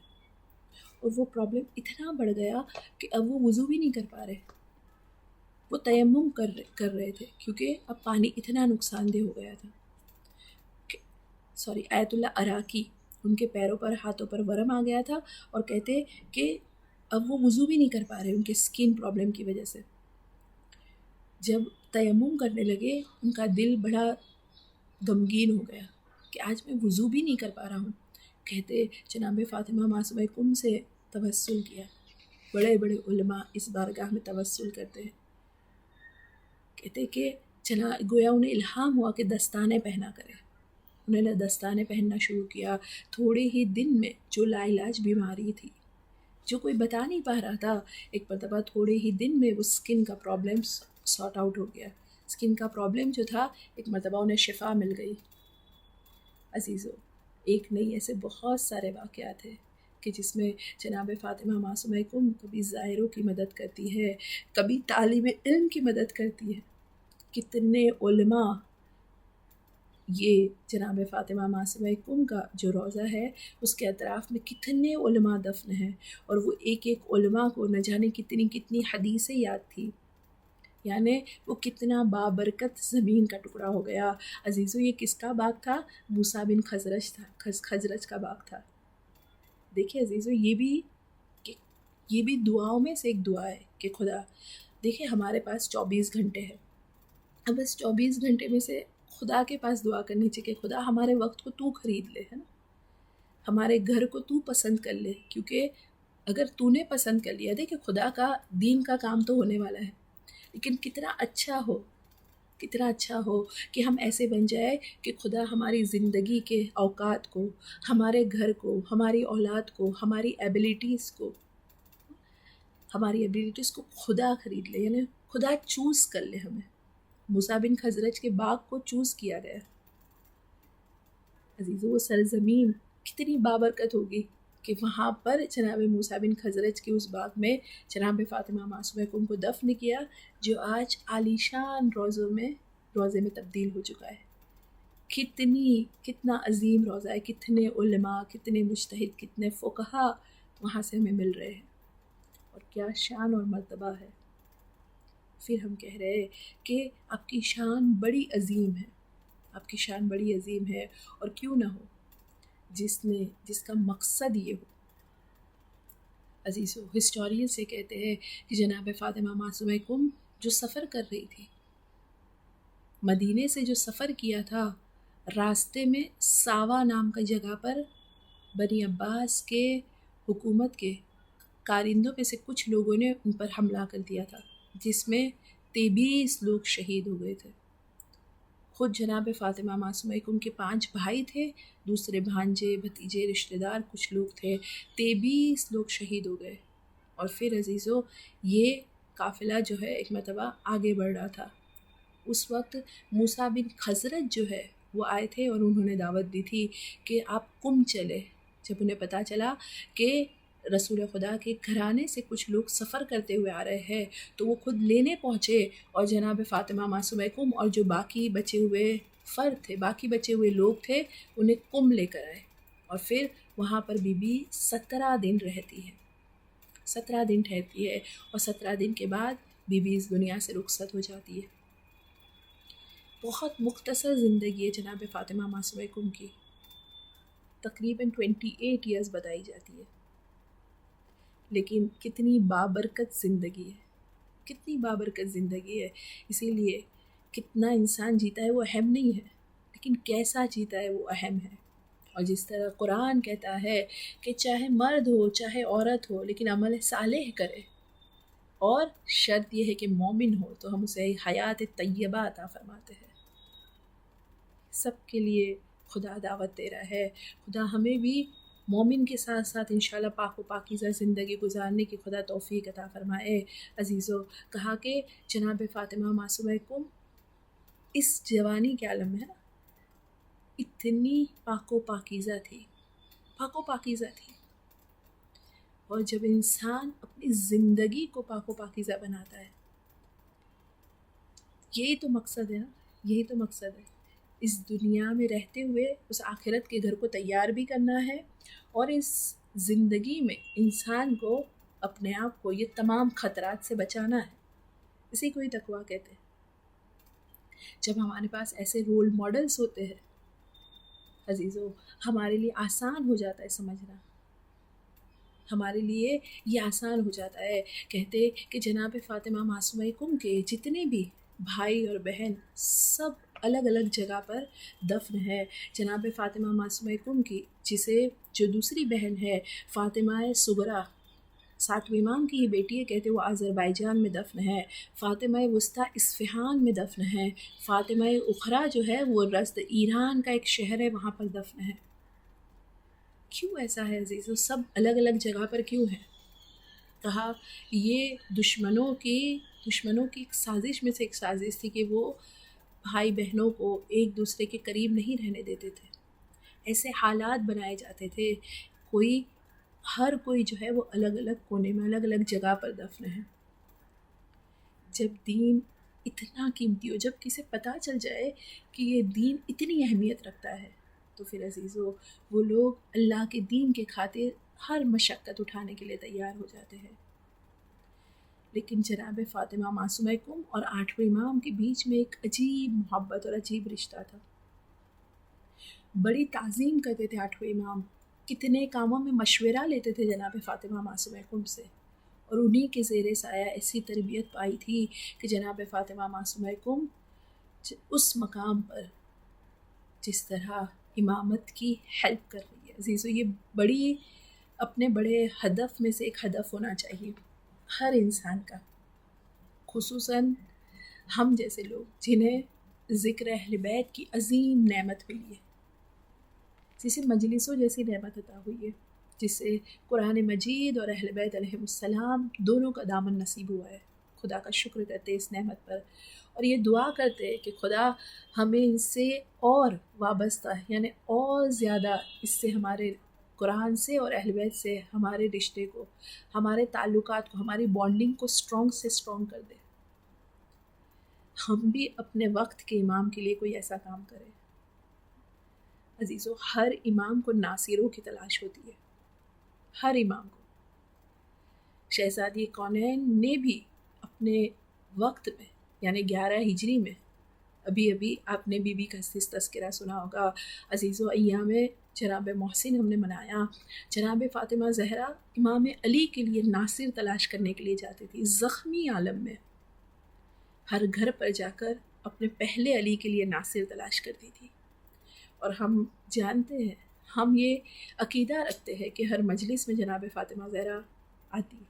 اور وہ پرابلم اتنا بڑھ گیا کہ اب وہ وضو بھی نہیں کر پا رہے، وہ تیمم کر رہے تھے کیونکہ اب پانی اتنا نقصان دہ ہو گیا تھا۔ آیت اللہ عراقی، ان کے پیروں پر ہاتھوں پر ورم آ گیا تھا، اور کہتے کہ اب وہ وضو بھی نہیں کر پا رہے ان کے سکن پرابلم کی وجہ سے۔ جب تیمم کرنے لگے ان کا دل بڑا غمگین ہو گیا کہ آج میں وضو بھی نہیں کر پا رہا ہوں۔ کہتے جناب فاطمہ معصومہ کم سے توسل کیا، بڑے بڑے علماء اس بارگاہ میں توسل کرتے ہیں، کہتے کہ گویا انہیں الہام ہوا کہ دستانے پہنا کرے، انہوں نے دستانے پہننا شروع کیا۔ تھوڑے ہی دن میں جو لا علاج بیماری تھی، جو کوئی بتا نہیں پا رہا تھا، ایک مرتبہ تھوڑے ہی دن میں وہ سکن کا پرابلم سارٹ آؤٹ ہو گیا۔ سکن کا پرابلم جو تھا ایک مرتبہ انہیں شفا مل گئی۔ عزیزو، ایک نہیں ایسے بہت سارے واقعات ہیں کہ جس میں جناب فاطمہ معصومہ کم کبھی زائروں کی مدد کرتی ہے، کبھی طالب علم کی مدد کرتی ہے۔ کتنے علماء، یہ جناب فاطمہ معصومہ کم کا جو روضہ ہے اس کے اطراف میں کتنے علماء دفن ہیں، اور وہ ایک ایک علماء کو نہ جانے کتنی حدیثیں یاد تھی، یعنی وہ کتنا بابرکت زمین کا ٹکڑا ہو گیا۔ عزیزو، یہ کس کا باغ تھا؟ موسیٰ بن خزرج کا باغ تھا۔ دیکھیں عزیزو، یہ بھی دعاؤں میں سے ایک دعا ہے کہ خدا دیکھیں ہمارے پاس 24 گھنٹے ہیں، اب اس 24 گھنٹے میں سے خدا کے پاس دعا کرنی چاہیے کہ خدا ہمارے وقت کو تو خرید لے، ہے نا، ہمارے گھر کو تو پسند کر لے، کیونکہ اگر تو نے پسند کر لیا، دیکھیں خدا کا دین کا کام تو ہونے والا ہے، لیکن کتنا اچھا ہو کہ ہم ایسے بن جائے کہ خدا ہماری زندگی کے اوقات کو، ہمارے گھر کو، ہماری اولاد کو، ہماری ایبیلیٹیز کو خدا خرید لے، یعنی خدا چوز کر لے ہمیں، موسیٰ بن خزرج کے باغ کو چوز کیا گیا. عزیزو وہ سرزمین کتنی بابرکت ہوگی کہ وہاں پر جناب موسیٰ بن خزرج کے اس باغ میں جناب فاطمہ معصومہ کم کو دفن کیا، جو آج عالیشان روضے میں تبدیل ہو چکا ہے. کتنا عظیم روضہ ہے، کتنے علماء، کتنے مجتہد، کتنے فقہا وہاں سے ہمیں مل رہے ہیں، اور کیا شان اور مرتبہ ہے. پھر ہم کہہ رہے ہیں کہ آپ کی شان بڑی عظیم ہے، آپ کی شان بڑی عظیم ہے، اور کیوں نہ ہو جس کا مقصد یہ ہو. عزیزو ہسٹورین سے کہتے ہیں کہ جناب فاطمہ معصومہ کم جو سفر کر رہی تھی، مدینے سے جو سفر کیا تھا، راستے میں ساوا نام کا جگہ پر بنی عباس کے حکومت کے کارندوں میں سے کچھ لوگوں نے ان پر حملہ کر دیا تھا، جس میں 23 لوگ شہید ہو گئے تھے. خود جناب فاطمہ معصومہ کم کے 5 بھائی تھے، دوسرے بھانجے، بھتیجے، رشتہ دار کچھ لوگ تھے، 23 لوگ شہید ہو گئے. اور پھر عزیزو یہ قافلہ جو ہے ایک مرتبہ آگے بڑھ رہا تھا. اس وقت موسیٰ بن خزرج جو ہے وہ آئے تھے اور انہوں نے دعوت دی تھی کہ آپ کم چلے. جب انہیں پتہ چلا کہ رسول خدا کے گھرانے سے کچھ لوگ سفر کرتے ہوئے آ رہے ہیں تو وہ خود لینے پہنچے، اور جناب فاطمہ معصومہ کم اور جو باقی بچے ہوئے فرد تھے، باقی بچے ہوئے لوگ تھے، انہیں کم لے کر آئے. اور پھر وہاں پر بی بی 17 دن رہتی ہے، 17 دن ٹھہرتی ہے، اور 17 دن کے بعد بی بی اس دنیا سے رخصت ہو جاتی ہے. بہت مختصر زندگی ہے جناب فاطمہ معصومہ کم کی، تقریباً 28 ایئرز بتائی جاتی ہے، لیکن کتنی بابرکت زندگی ہے، کتنی بابرکت زندگی ہے. اسی لیے کتنا انسان جیتا ہے وہ اہم نہیں ہے، لیکن کیسا جیتا ہے وہ اہم ہے. اور جس طرح قرآن کہتا ہے کہ چاہے مرد ہو چاہے عورت ہو لیکن عمل صالح کرے، اور شرط یہ ہے کہ مومن ہو، تو ہم اسے حیات طیبہ عطا فرماتے ہیں. سب کے لیے خدا دعوت دے رہا ہے. خدا ہمیں بھی مومن کے ساتھ ساتھ انشاءاللہ پاک و پاکیزہ زندگی گزارنے کی خدا توفیق عطا فرمائے. عزیزو کہا کہ جناب فاطمہ معصومہ کم اس جوانی کے عالم میں اتنی پاک و پاکیزہ تھی، پاک و پاکیزہ تھی. اور جب انسان اپنی زندگی کو پاک و پاکیزہ بناتا ہے، یہی تو مقصد ہے نا، یہی تو مقصد ہے. اس دنیا میں رہتے ہوئے اس آخرت کے گھر کو تیار بھی کرنا ہے، اور اس زندگی میں انسان کو اپنے آپ کو یہ تمام خطرات سے بچانا ہے. اسی کو ہی تقویٰ کہتے ہیں. جب ہمارے پاس ایسے رول ماڈلز ہوتے ہیں عزیزو، ہمارے لیے آسان ہو جاتا ہے سمجھنا، ہمارے لیے یہ آسان ہو جاتا ہے. کہتے کہ جناب فاطمہ معصومہ کم کے جتنے بھی بھائی اور بہن سب الگ الگ جگہ پر دفن ہے. جناب فاطمہ معصومہ کم کی جو دوسری بہن ہے فاطمہ صغریٰ، 7ویں امام کی یہ بیٹی ہے، کہتے وہ آذربائیجان میں دفن ہے. فاطمہ وسطیٰ اصفہان میں دفن ہے. فاطمہ اخریٰ جو ہے وہ رزد ایران کا ایک شہر ہے، وہاں پر دفن ہے. کیوں ایسا ہے عزیزو؟ سب الگ الگ جگہ پر کیوں ہیں؟ کہا یہ دشمنوں کی ایک سازش میں سے ایک سازش تھی کہ وہ بھائی بہنوں کو ایک دوسرے کے قریب نہیں رہنے دیتے تھے. ایسے حالات بنائے جاتے تھے، ہر کوئی جو ہے وہ الگ الگ کونے میں الگ الگ جگہ پر دفن ہے. جب دین اتنا قیمتی ہو، جب کسی پتہ چل جائے کہ یہ دین اتنی اہمیت رکھتا ہے، تو پھر عزیزو وہ لوگ اللہ کے دین کے خاطر ہر مشقت اٹھانے کے لیے تیار ہو جاتے ہیں. لیکن جناب فاطمہ معصومہ کم اور 8ویں امام کے بیچ میں ایک عجیب محبت اور عجیب رشتہ تھا. بڑی تعظیم کرتے تھے 8ویں امام، کتنے کاموں میں مشورہ لیتے تھے جناب فاطمہ معصومہ کم سے، اور انہی کے زیر سایہ ایسی تربیت پائی تھی کہ جناب فاطمہ معصومہ کم اس مقام پر جس طرح امامت کی ہیلپ کر رہی ہے. عزیزو یہ اپنے بڑے ہدف میں سے ایک ہدف ہونا چاہیے ہر انسان کا، خصوصاً ہم جیسے لوگ جنہیں ذکر اہل بیت کی عظیم نعمت ملی ہے، جسے مجلسوں جیسی نعمت عطا ہوئی ہے، جس سے قرآن مجید اور اہل بیت علیہم السلام دونوں کا دامن نصیب ہوا ہے. خدا کا شکر کرتے اس نعمت پر، اور یہ دعا کرتے کہ خدا ہمیں ان سے اور وابستہ یعنی اور زیادہ اس سے ہمارے قرآن سے اور اہل بیت سے ہمارے رشتے کو، ہمارے تعلقات کو، ہماری بانڈنگ کو اسٹرانگ سے اسٹرانگ کر دے. ہم بھی اپنے وقت کے امام کے لیے کوئی ایسا کام کریں. عزیزو، ہر امام کو ناصروں کی تلاش ہوتی ہے، ہر امام کو. شہزادی کونین نے بھی اپنے وقت میں یعنی 11 ہجری میں، ابھی آپ نے بی بی کا تذکرہ سنا ہوگا. عزیزو، ایام جناب محسن ہم نے منایا. جناب فاطمہ زہرا امام علی کے لیے ناصر تلاش کرنے کے لیے جاتی تھی، زخمی عالم میں ہر گھر پر جا کر اپنے پہلے علی کے لیے ناصر تلاش کرتی تھی. اور ہم جانتے ہیں، ہم یہ عقیدہ رکھتے ہیں کہ ہر مجلس میں جناب فاطمہ زہرا آتی ہے.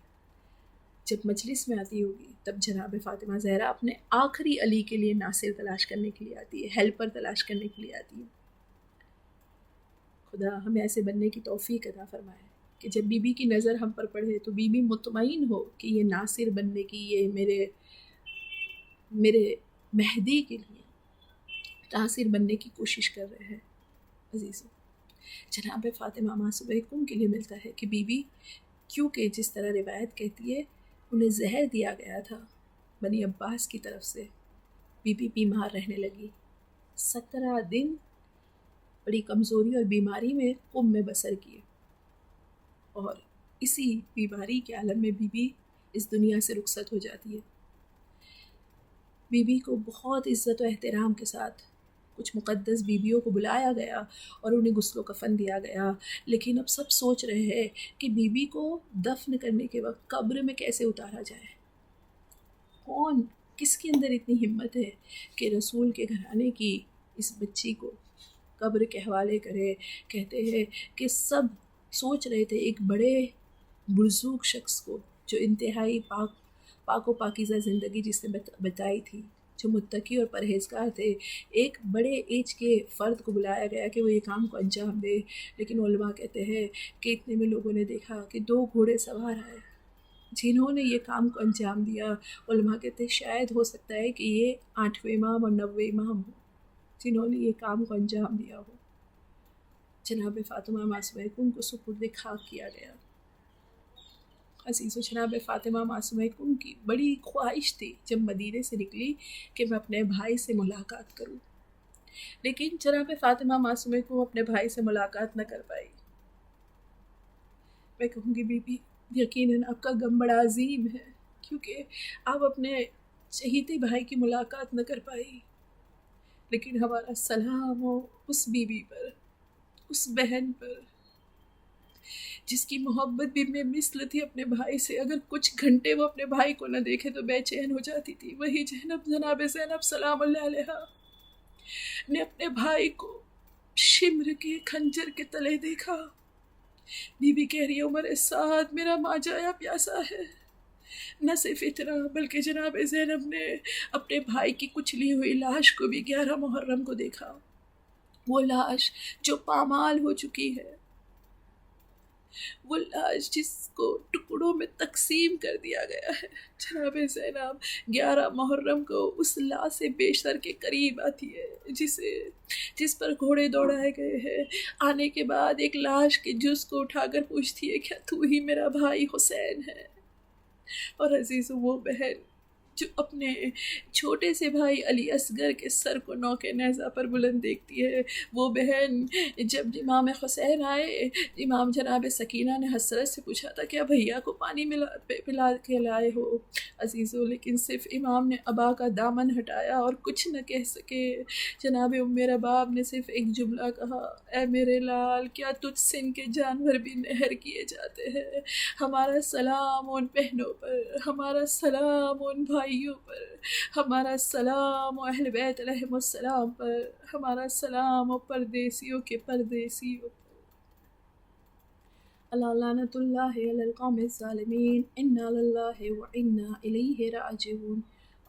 جب مجلس میں آتی ہوگی تب جناب فاطمہ زہرا اپنے آخری علی کے لیے ناصر تلاش کرنے کے لیے آتی ہے، ہیلپر تلاش کرنے کے لیے آتی ہے. خدا ہمیں ایسے بننے کی توفیق عطا فرمائے کہ جب بی بی کی نظر ہم پر پڑے تو بی بی مطمئن ہو کہ یہ ناصر بننے کی، یہ میرے مہدی کے لیے ناصر بننے کی کوشش کر رہے ہیں. عزیزو، جناب فاطمہ معصومہ کم کے لیے ملتا ہے کہ بی بی، کیونکہ جس طرح روایت کہتی ہے انہیں زہر دیا گیا تھا بنی عباس کی طرف سے، بی بی بیمار رہنے لگی. 17 دن بڑی کمزوری اور بیماری میں قم میں بسر کیے، اور اسی بیماری کے عالم میں بی بی اس دنیا سے رخصت ہو جاتی ہے. بی بی کو بہت عزت و احترام کے ساتھ کچھ مقدس بیویوں کو بلایا گیا اور انہیں غسل و کفن دیا گیا. لیکن اب سب سوچ رہے ہیں کہ بی بی کو دفن کرنے کے وقت قبر میں کیسے اتارا جائے. کس کے اندر اتنی ہمت ہے کہ رسول کے گھرانے کی اس بچی کو قبر کے حوالے کرے. کہتے ہیں کہ سب سوچ رہے تھے ایک بڑے مرزوق شخص کو جو انتہائی پاک و پاکیزہ زندگی جس نے بتائی تھی، جو متقی اور پرہیزگار تھے، ایک بڑے ایج کے فرد کو بلایا گیا کہ وہ یہ کام کو انجام دے. لیکن علماء کہتے ہیں کہ اتنے میں لوگوں نے دیکھا کہ 2 گھوڑے سوار آئے جنہوں نے یہ کام کو انجام دیا. علماء کہتے ہیں شاید ہو سکتا ہے کہ یہ 8ویں امام اور 9ویں امام ہو جنہوں نے یہ کام کو انجام دیا ہو. جناب فاطمہ معصومہ کم کو سپرد خاک کیا گیا. عزیزو، جناب فاطمہ معصومہ کم کی بڑی خواہش تھی جب مدینے سے نکلی کہ میں اپنے بھائی سے ملاقات کروں، لیکن جناب فاطمہ معصومہ کم اپنے بھائی سے ملاقات نہ کر پائی. میں کہوں گی بی بی، یقیناً آپ کا غم بڑا عظیم ہے کیونکہ آپ اپنے چہیتے بھائی کی ملاقات نہ کر پائی. لیکن ہمارا سلام ہو اس بیوی پر، اس بہن پر جس کی محبت بھی میں مثل تھی اپنے بھائی سے. اگر کچھ گھنٹے وہ اپنے بھائی کو نہ دیکھے تو بے چین ہو جاتی تھی. وہی جناب زینب سلام اللہ علیہا نے اپنے بھائی کو شمر کے خنجر کے تلے دیکھا. بی بی کہہ رہی ہے عمر سعد میرا ماں جایا پیاسا ہے. نہ صرف اتنا بلکہ جناب زینب نے اپنے بھائی کی کچلی ہوئی لاش کو بھی 11 محرم کو دیکھا. وہ لاش جو پامال ہو چکی ہے، وہ لاش جس کو ٹکڑوں میں تقسیم کر دیا گیا ہے. جناب زینب 11 محرم کو اس لاش سے بیشتر کے قریب آتی ہے جس پر گھوڑے دوڑائے گئے ہیں. آنے کے بعد ایک لاش کے جز کو اٹھا کر پوچھتی ہے کیا تو ہی میرا بھائی حسین ہے؟ اور عزیز وہ بہن جو اپنے چھوٹے سے بھائی علی اصغر کے سر کو نوکے نیزہ پر بلند دیکھتی ہے، وہ بہن جب امام حسین آئے، امام جناب سکینہ نے حسرت سے پوچھا تھا کیا بھیا کو پانی پلا کے لائے ہو عزیزو، لیکن صرف امام نے ابا کا دامن ہٹایا اور کچھ نہ کہہ سکے. جناب ام رباب نے صرف ایک جملہ کہا، اے میرے لال کیا تجھ سے ان کے جانور بھی نہر کیے جاتے ہیں؟ ہمارا سلام ان بہنوں پر، ہمارا سلام ان بھائیوں پر، ہمارا سلام اہل بیت علیہم السلام پر، ہمارا سلام و پردیسیوں کے پردیسیوں پر. اللہ لعنت اللہ علی القوم الظالمین، انا للہ و انا الیہ راجعون.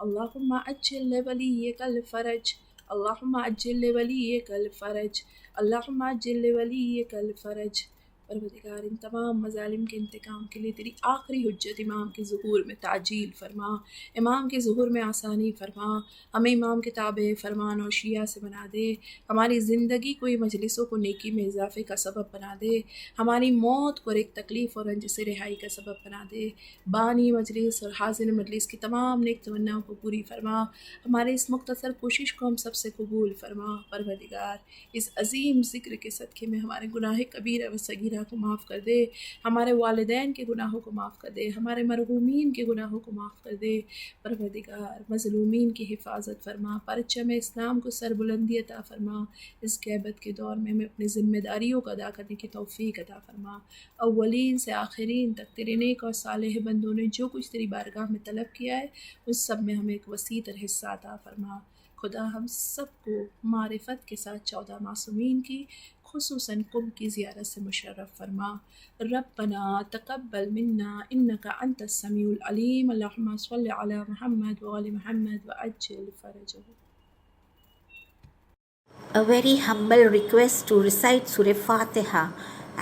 اللہم عجل لولیک الفرج، اللہم عجل لولیک الفرج، اللہم عجل لولیک الفرج. پروردگار ان تمام مظالم کے انتقام کے لیے تیری آخری حجت امام کے ظہور میں تعجیل فرما، امام کے ظہور میں آسانی فرما، ہمیں امام کے تابع فرمان اور شیعہ سے بنا دے، ہماری زندگی کو یہ مجلسوں کو نیکی میں اضافے کا سبب بنا دے، ہماری موت کو ایک تکلیف اور رنج سے رہائی کا سبب بنا دے، بانی مجلس اور حاضر مجلس کی تمام نیک تمناؤں کو پوری فرما، ہمارے اس مختصر کوشش کو ہم سب سے قبول فرما پروردگار، اس عظیم ذکر کے صدقے میں ہمارے گناہ کبیرہ و صغیرہ کو معاف کر دے، ہمارے والدین کے گناہوں کو معاف کر دے، ہمارے مرحومین کے گناہوں کو معاف کر دے پروردگار، مظلومین کی حفاظت فرما، پرچم اسلام کو سربلندی عطا فرما، اس غیبت کے دور میں ہمیں اپنی ذمہ داریوں کو ادا کرنے کی توفیق عطا فرما، اولین سے آخرین تک تیرے نیک اور صالح بندوں نے جو کچھ تیری بارگاہ میں طلب کیا ہے اس سب میں ہمیں ایک وسیع تر حصہ عطا فرما۔ خدا ہم سب کو معرفت کے ساتھ 14 معصومین کی خصوصاً قم کی زیارت سے مشرف فرما۔ ربنا تقبل منا انک انت السمیع العلیم، اللہم صل علی محمد وآل محمد وعجل فرجہ۔ A very humble request to recite Surah Fatiha.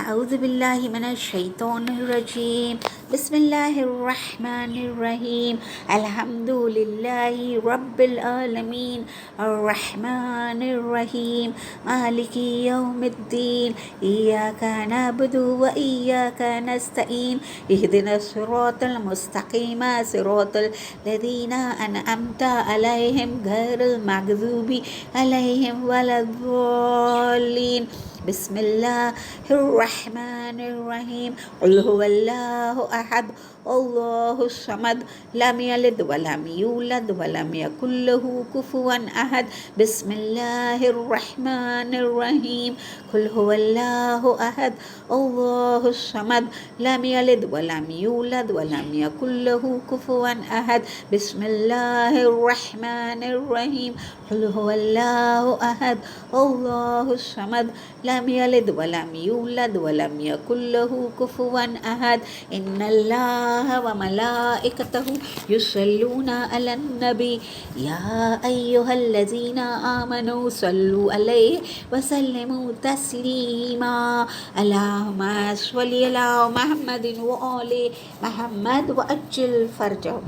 أعوذ بالله من الشيطان الرجيم. بسم الله الرحمن الرحيم. الحمد لله رب العالمين الرحمن الرحيم مالك يوم الدين إياك نعبد وإياك نستعين اهدنا الصراط المستقيم صراط الذين أنعمت عليهم غير المغضوب عليهم ولا الضالين. بسم الله الرحمن الرحيم. قل هو الله أحد الله الصمد لم يلد ولم يولد ولم يكن له كفوا أحد. بسم الله الرحمن الرحيم. قل هو الله أحد الله الصمد لم يلد ولم يولد ولم يكن له كفوا أحد. بسم الله الرحمن الرحيم. قل هو الله أحد الله الصمد لم يلد ولم يولد ولم يكن له كفوا أحد. إن الله وملائكته يصلون على النبي يا أيها الذين آمنوا صلوا عليه وسلموا تسليما. اللهم صل على محمد وآل محمد وعجل فرجه.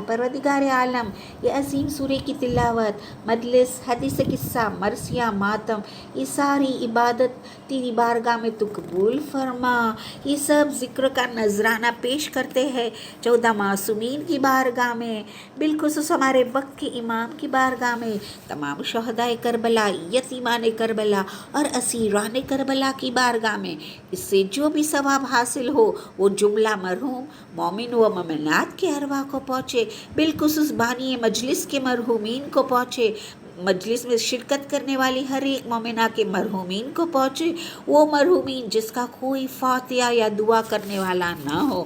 پروردگار عالم، یہ عظیم سورہ کی تلاوت، مجلس، حدیث قصہ، مرثیہ، ماتم، یہ ساری عبادت تیری بارگاہ میں تو قبول فرما۔ یہ سب ذکر کا نذرانہ پیش کرتے ہیں 14 معصومین کی بارگاہ میں، بالخصوص ہمارے وقت کے امام کی بارگاہ میں، تمام شہدائے کربلا، یتیمان کربلا اور اسیران کربلا کی بارگاہ میں، اس سے جو بھی ثواب حاصل ہو وہ جملہ مرحوم مومن و مومنات کے ارواح کو پہنچے، بالخصوص بانی مجلس کے مرحومین کو پہنچے، مجلس میں شرکت کرنے والی ہر ایک مومنہ کے مرحومین کو پہنچے، وہ مرحومین جس کا کوئی فاتحہ یا دعا کرنے والا نہ ہو۔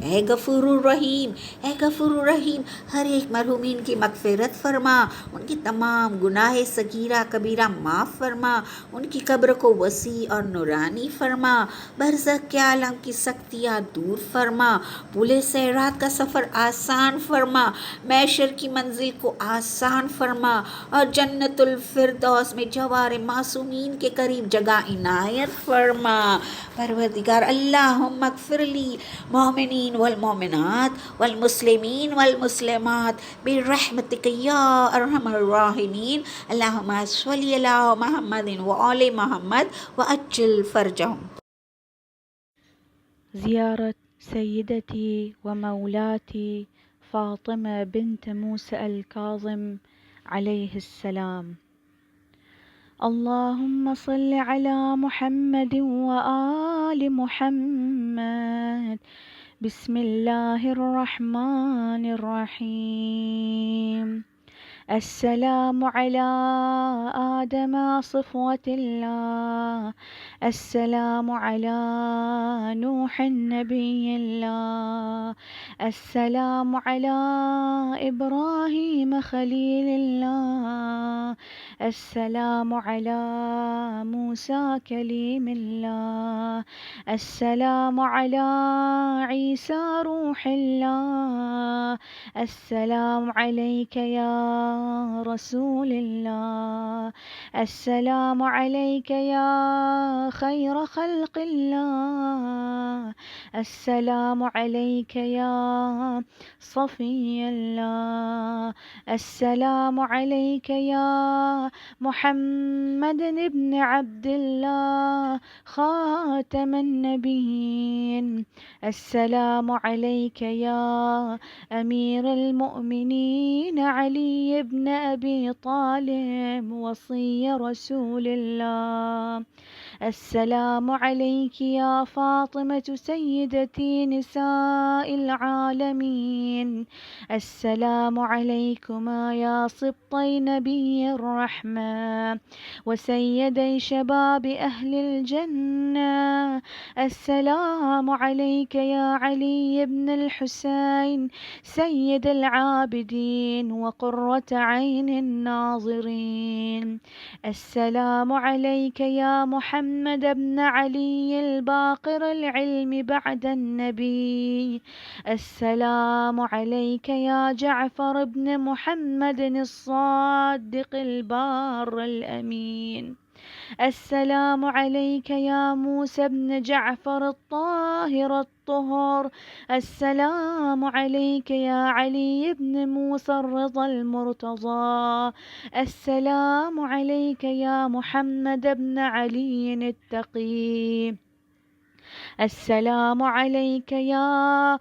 اے غفور الرحیم، اے غفور الرحیم، ہر ایک مرحومین کی مغفرت فرما، ان کی تمام گناہ صغیرہ کبیرہ معاف فرما، ان کی قبر کو وسیع اور نورانی فرما، برزخ کے عالم کی سختیاں دور فرما، پل صراط کا سفر آسان فرما، محشر کی منزل کو آسان فرما، اور جنت الفردوس میں جوار معصومین کے قریب جگہ عنایت فرما۔ پروردگار اللہم اغفر لی مومنین والمومنات والمسلمین والمسلمات برحمتک یا ارحم الراحمین۔ اللہم صلی علی محمد وآل محمد وعجل فرجہم۔ زيارة سيدتي ومولاتي فاطمة بنت موسى الكاظم عليه السلام. اللهم صل على محمد وآل محمد. بسم الله الرحمن الرحيم. السلام على آدم صفوة الله، السلام على نوح نبي الله، السلام على إبراهيم خليل الله. السلام على موسى كليم الله. السلام على عيسى روح الله. السلام عليك يا رسول الله. السلام عليك يا خير خلق الله. السلام عليك يا صفي الله. السلام عليك يا محمد بن عبد الله خاتم النبيين. السلام عليك يا أمير المؤمنين علي بن أبي طالب وصي رسول الله. السلام عليك يا فاطمة سيدتي نساء العالمين. السلام عليكما يا سبطي نبي الرحمة وسيدي شباب أهل الجنة. السلام عليك يا علي بن الحسين سيد العابدين وقرة عين الناظرين. السلام عليك يا محمد بن علي الباقر العلم بعد النبي. السلام عليك يا جعفر بن محمد الصادق البار الأمين. السلام عليك يا موسى بن جعفر الطاهر الطهر. السلام عليك يا علي بن موسى الرضا المرتضى. السلام عليك يا محمد بن علي التقي. السلام عليك يا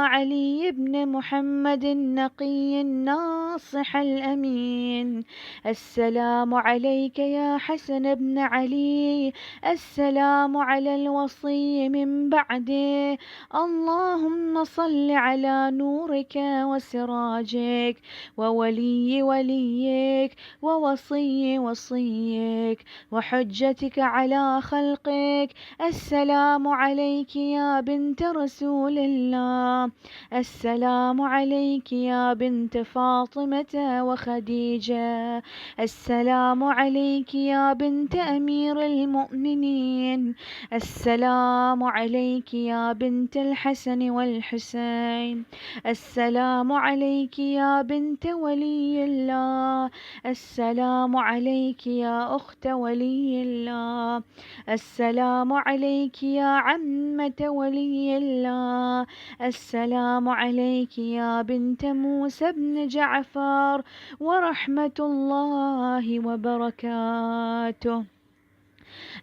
علي بن محمد النقي الناصح الأمين. السلام عليك يا حسن بن علي. السلام على الوصي من بعده. اللهم صل على نورك وسراجك وولي وليك ووصي وصيك وحجتك على خلقك. السلام عليك يا بنت رسول الله. السلام عليك يا بنت فاطمة وخديجة. السلام عليك يا بنت أمير المؤمنين. السلام عليك يا بنت الحسن والحسين. السلام عليك يا بنت ولي الله. السلام عليك يا أخت ولي الله. السلام عليك يا عمة ولي الله. السلام عليك يا بنت موسى بن جعفر ورحمة الله وبركاته.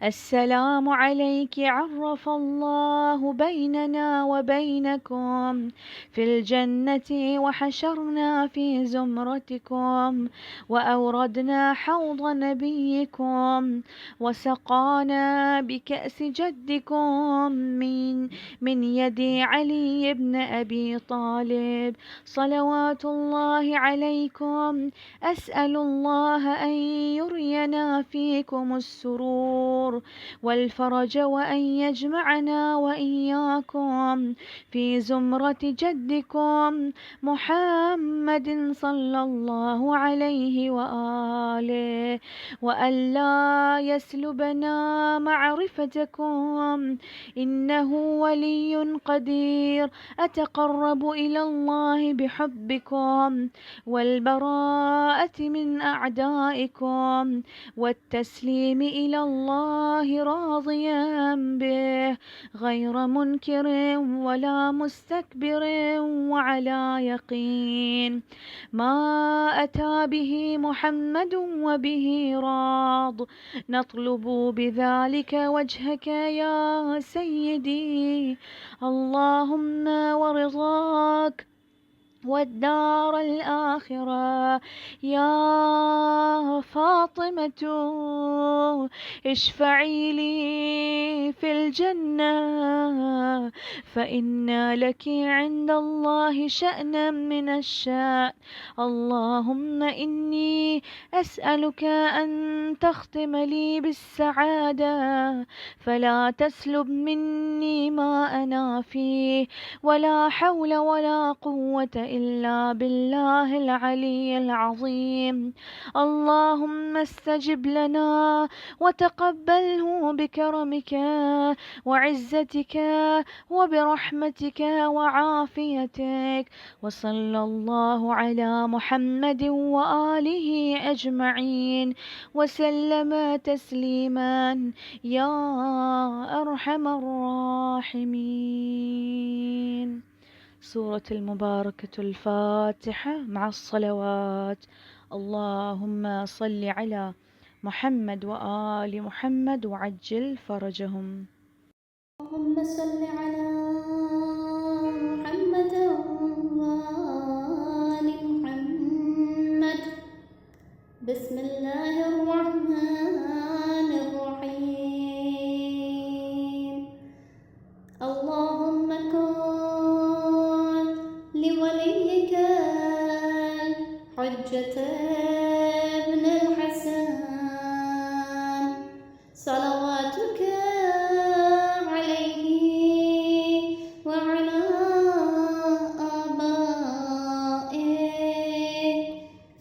السلام عليك عرف الله بيننا وبينكم في الجنة وحشرنا في زمرتكم وأوردنا حوض نبيكم وسقانا بكأس جدكم من يد علي بن أبي طالب صلوات الله عليكم. أسأل الله أن يرينا فيكم السرور والفرج وأن يجمعنا وإياكم في زمرة جدكم محمد صلى الله عليه وآله وأن لا يسلبنا معرفتكم إنه ولي قدير. أتقرب إلى الله بحبكم والبراءة من أعدائكم والتسليم إلى الله راضيا به غير منكر ولا مستكبر وعلى يقين ما أتى به محمد وبه راض. نطلب بذلك وجهك يا سيدي اللهم ورضاك والدار الآخرة. يا فاطمة اشفعي لي في الجنة، فإن لك عند الله شأنا من الشأن. اللهم إني أسألك أن تختم لي بالسعادة، فلا تسلب مني ما أنا فيه، ولا حول ولا قوة إلا بالله العلي العظيم. اللهم استجب لنا وتقبله بكرمك وعزتك وبرحمتك وعافيتك. وصلى الله على محمد وآله أجمعين وسلم تسليما يا أرحم الراحمين. سورة المباركة الفاتحة مع الصلوات. اللهم صل على محمد وآل محمد وعجل فرجهم. اللهم صل على محمد وآل محمد. بسم الله الرحمن الرحيم. اللهم كن لوليك الحجة ابن الحسن صلواتك عليه وعلى آبائه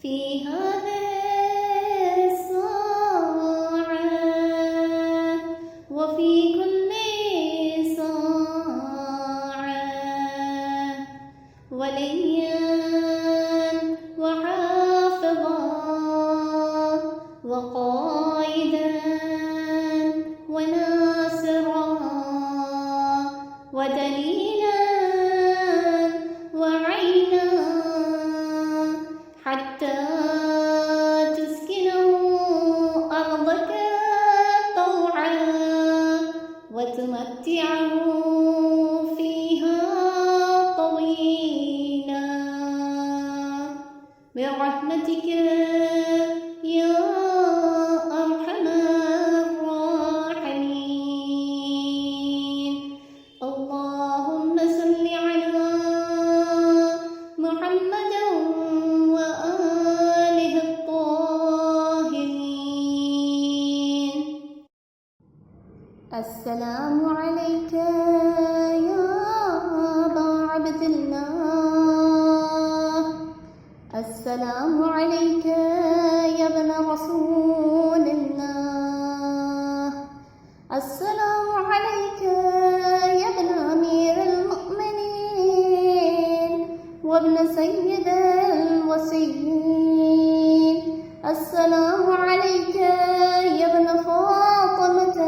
في هذه الساعة وفي كل ساعة، وليا وحافظا وقائدا وناصرا ودليلا وعينا، حتى تسكنه أرضك طوعا وتمتعه فيها طويلا برحمتك يا أرحم الراحمين. اللهم صل على محمد وآله الطاهرين. السلام عليك يا أبا عبد الله. السلام عليك يا ابن رسول الله. السلام عليك يا ابن أمير المؤمنين وابن سيد الوصيين. السلام عليك يا ابن فاطمة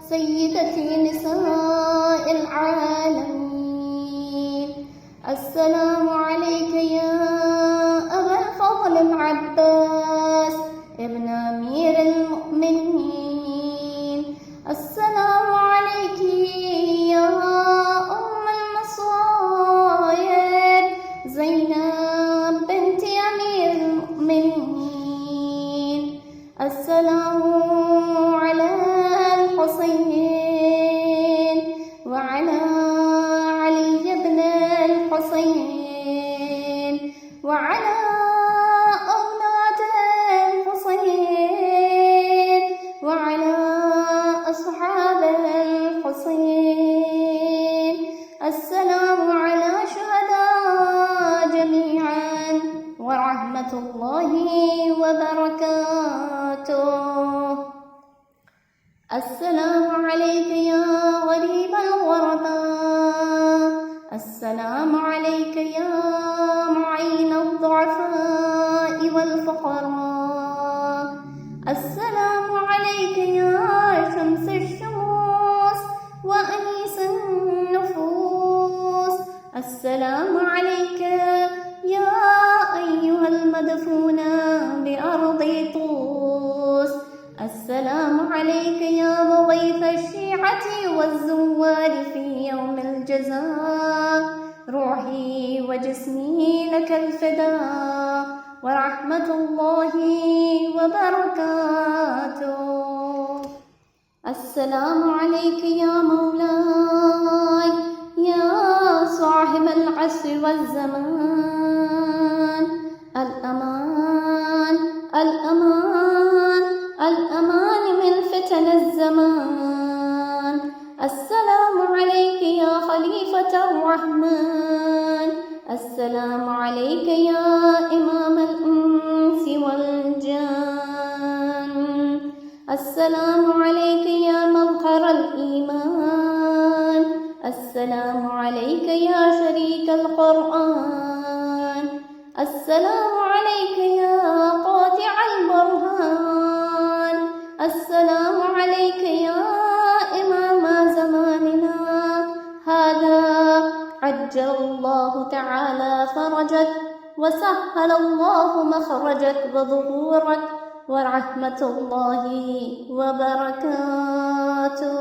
سيدة نساء العالمين. السلام عليك يا أبا الفضل العباس ابن أمير المؤمنين. السلام عليك يا أم المصائب زينب بنت أمير المؤمنين. السلام على الحسين وعلى علي بن الحسين وعلى أولاد الحسين وعلى أصحاب الحسين. السلام على شهداء جميعا ورحمة الله وبركاته. السلام عليك يا غريب الغرباء. السلام عليك يا معين الضعفاء والفقراء. السلام عليك يا شمس الشموس وأنيس النفوس. السلام عليك يا أيها المدفون بأرض طوس. السلام عليك يا مضيف الشيعة والزوار في يوم الجزاء. روحي وجسمي لك الفداء ورحمة الله وبركاته. السلام عليك يا مولاي يا صاحب العصر والزمان. الأمان الأمان الأمان من فتن الزمان. السلام عليك يا خليفة الرحمن. السلام عليك يا إمام الإنس والجان. السلام عليك يا مظهر الإيمان. السلام عليك يا شريك القرآن. السلام عليك يا قاطع البرهان. السلام عليك يا إمام زماننا هذا. عجل الله تعالى فرجك وسهل الله مخرجك وظهورك ورحمة الله وبركاته.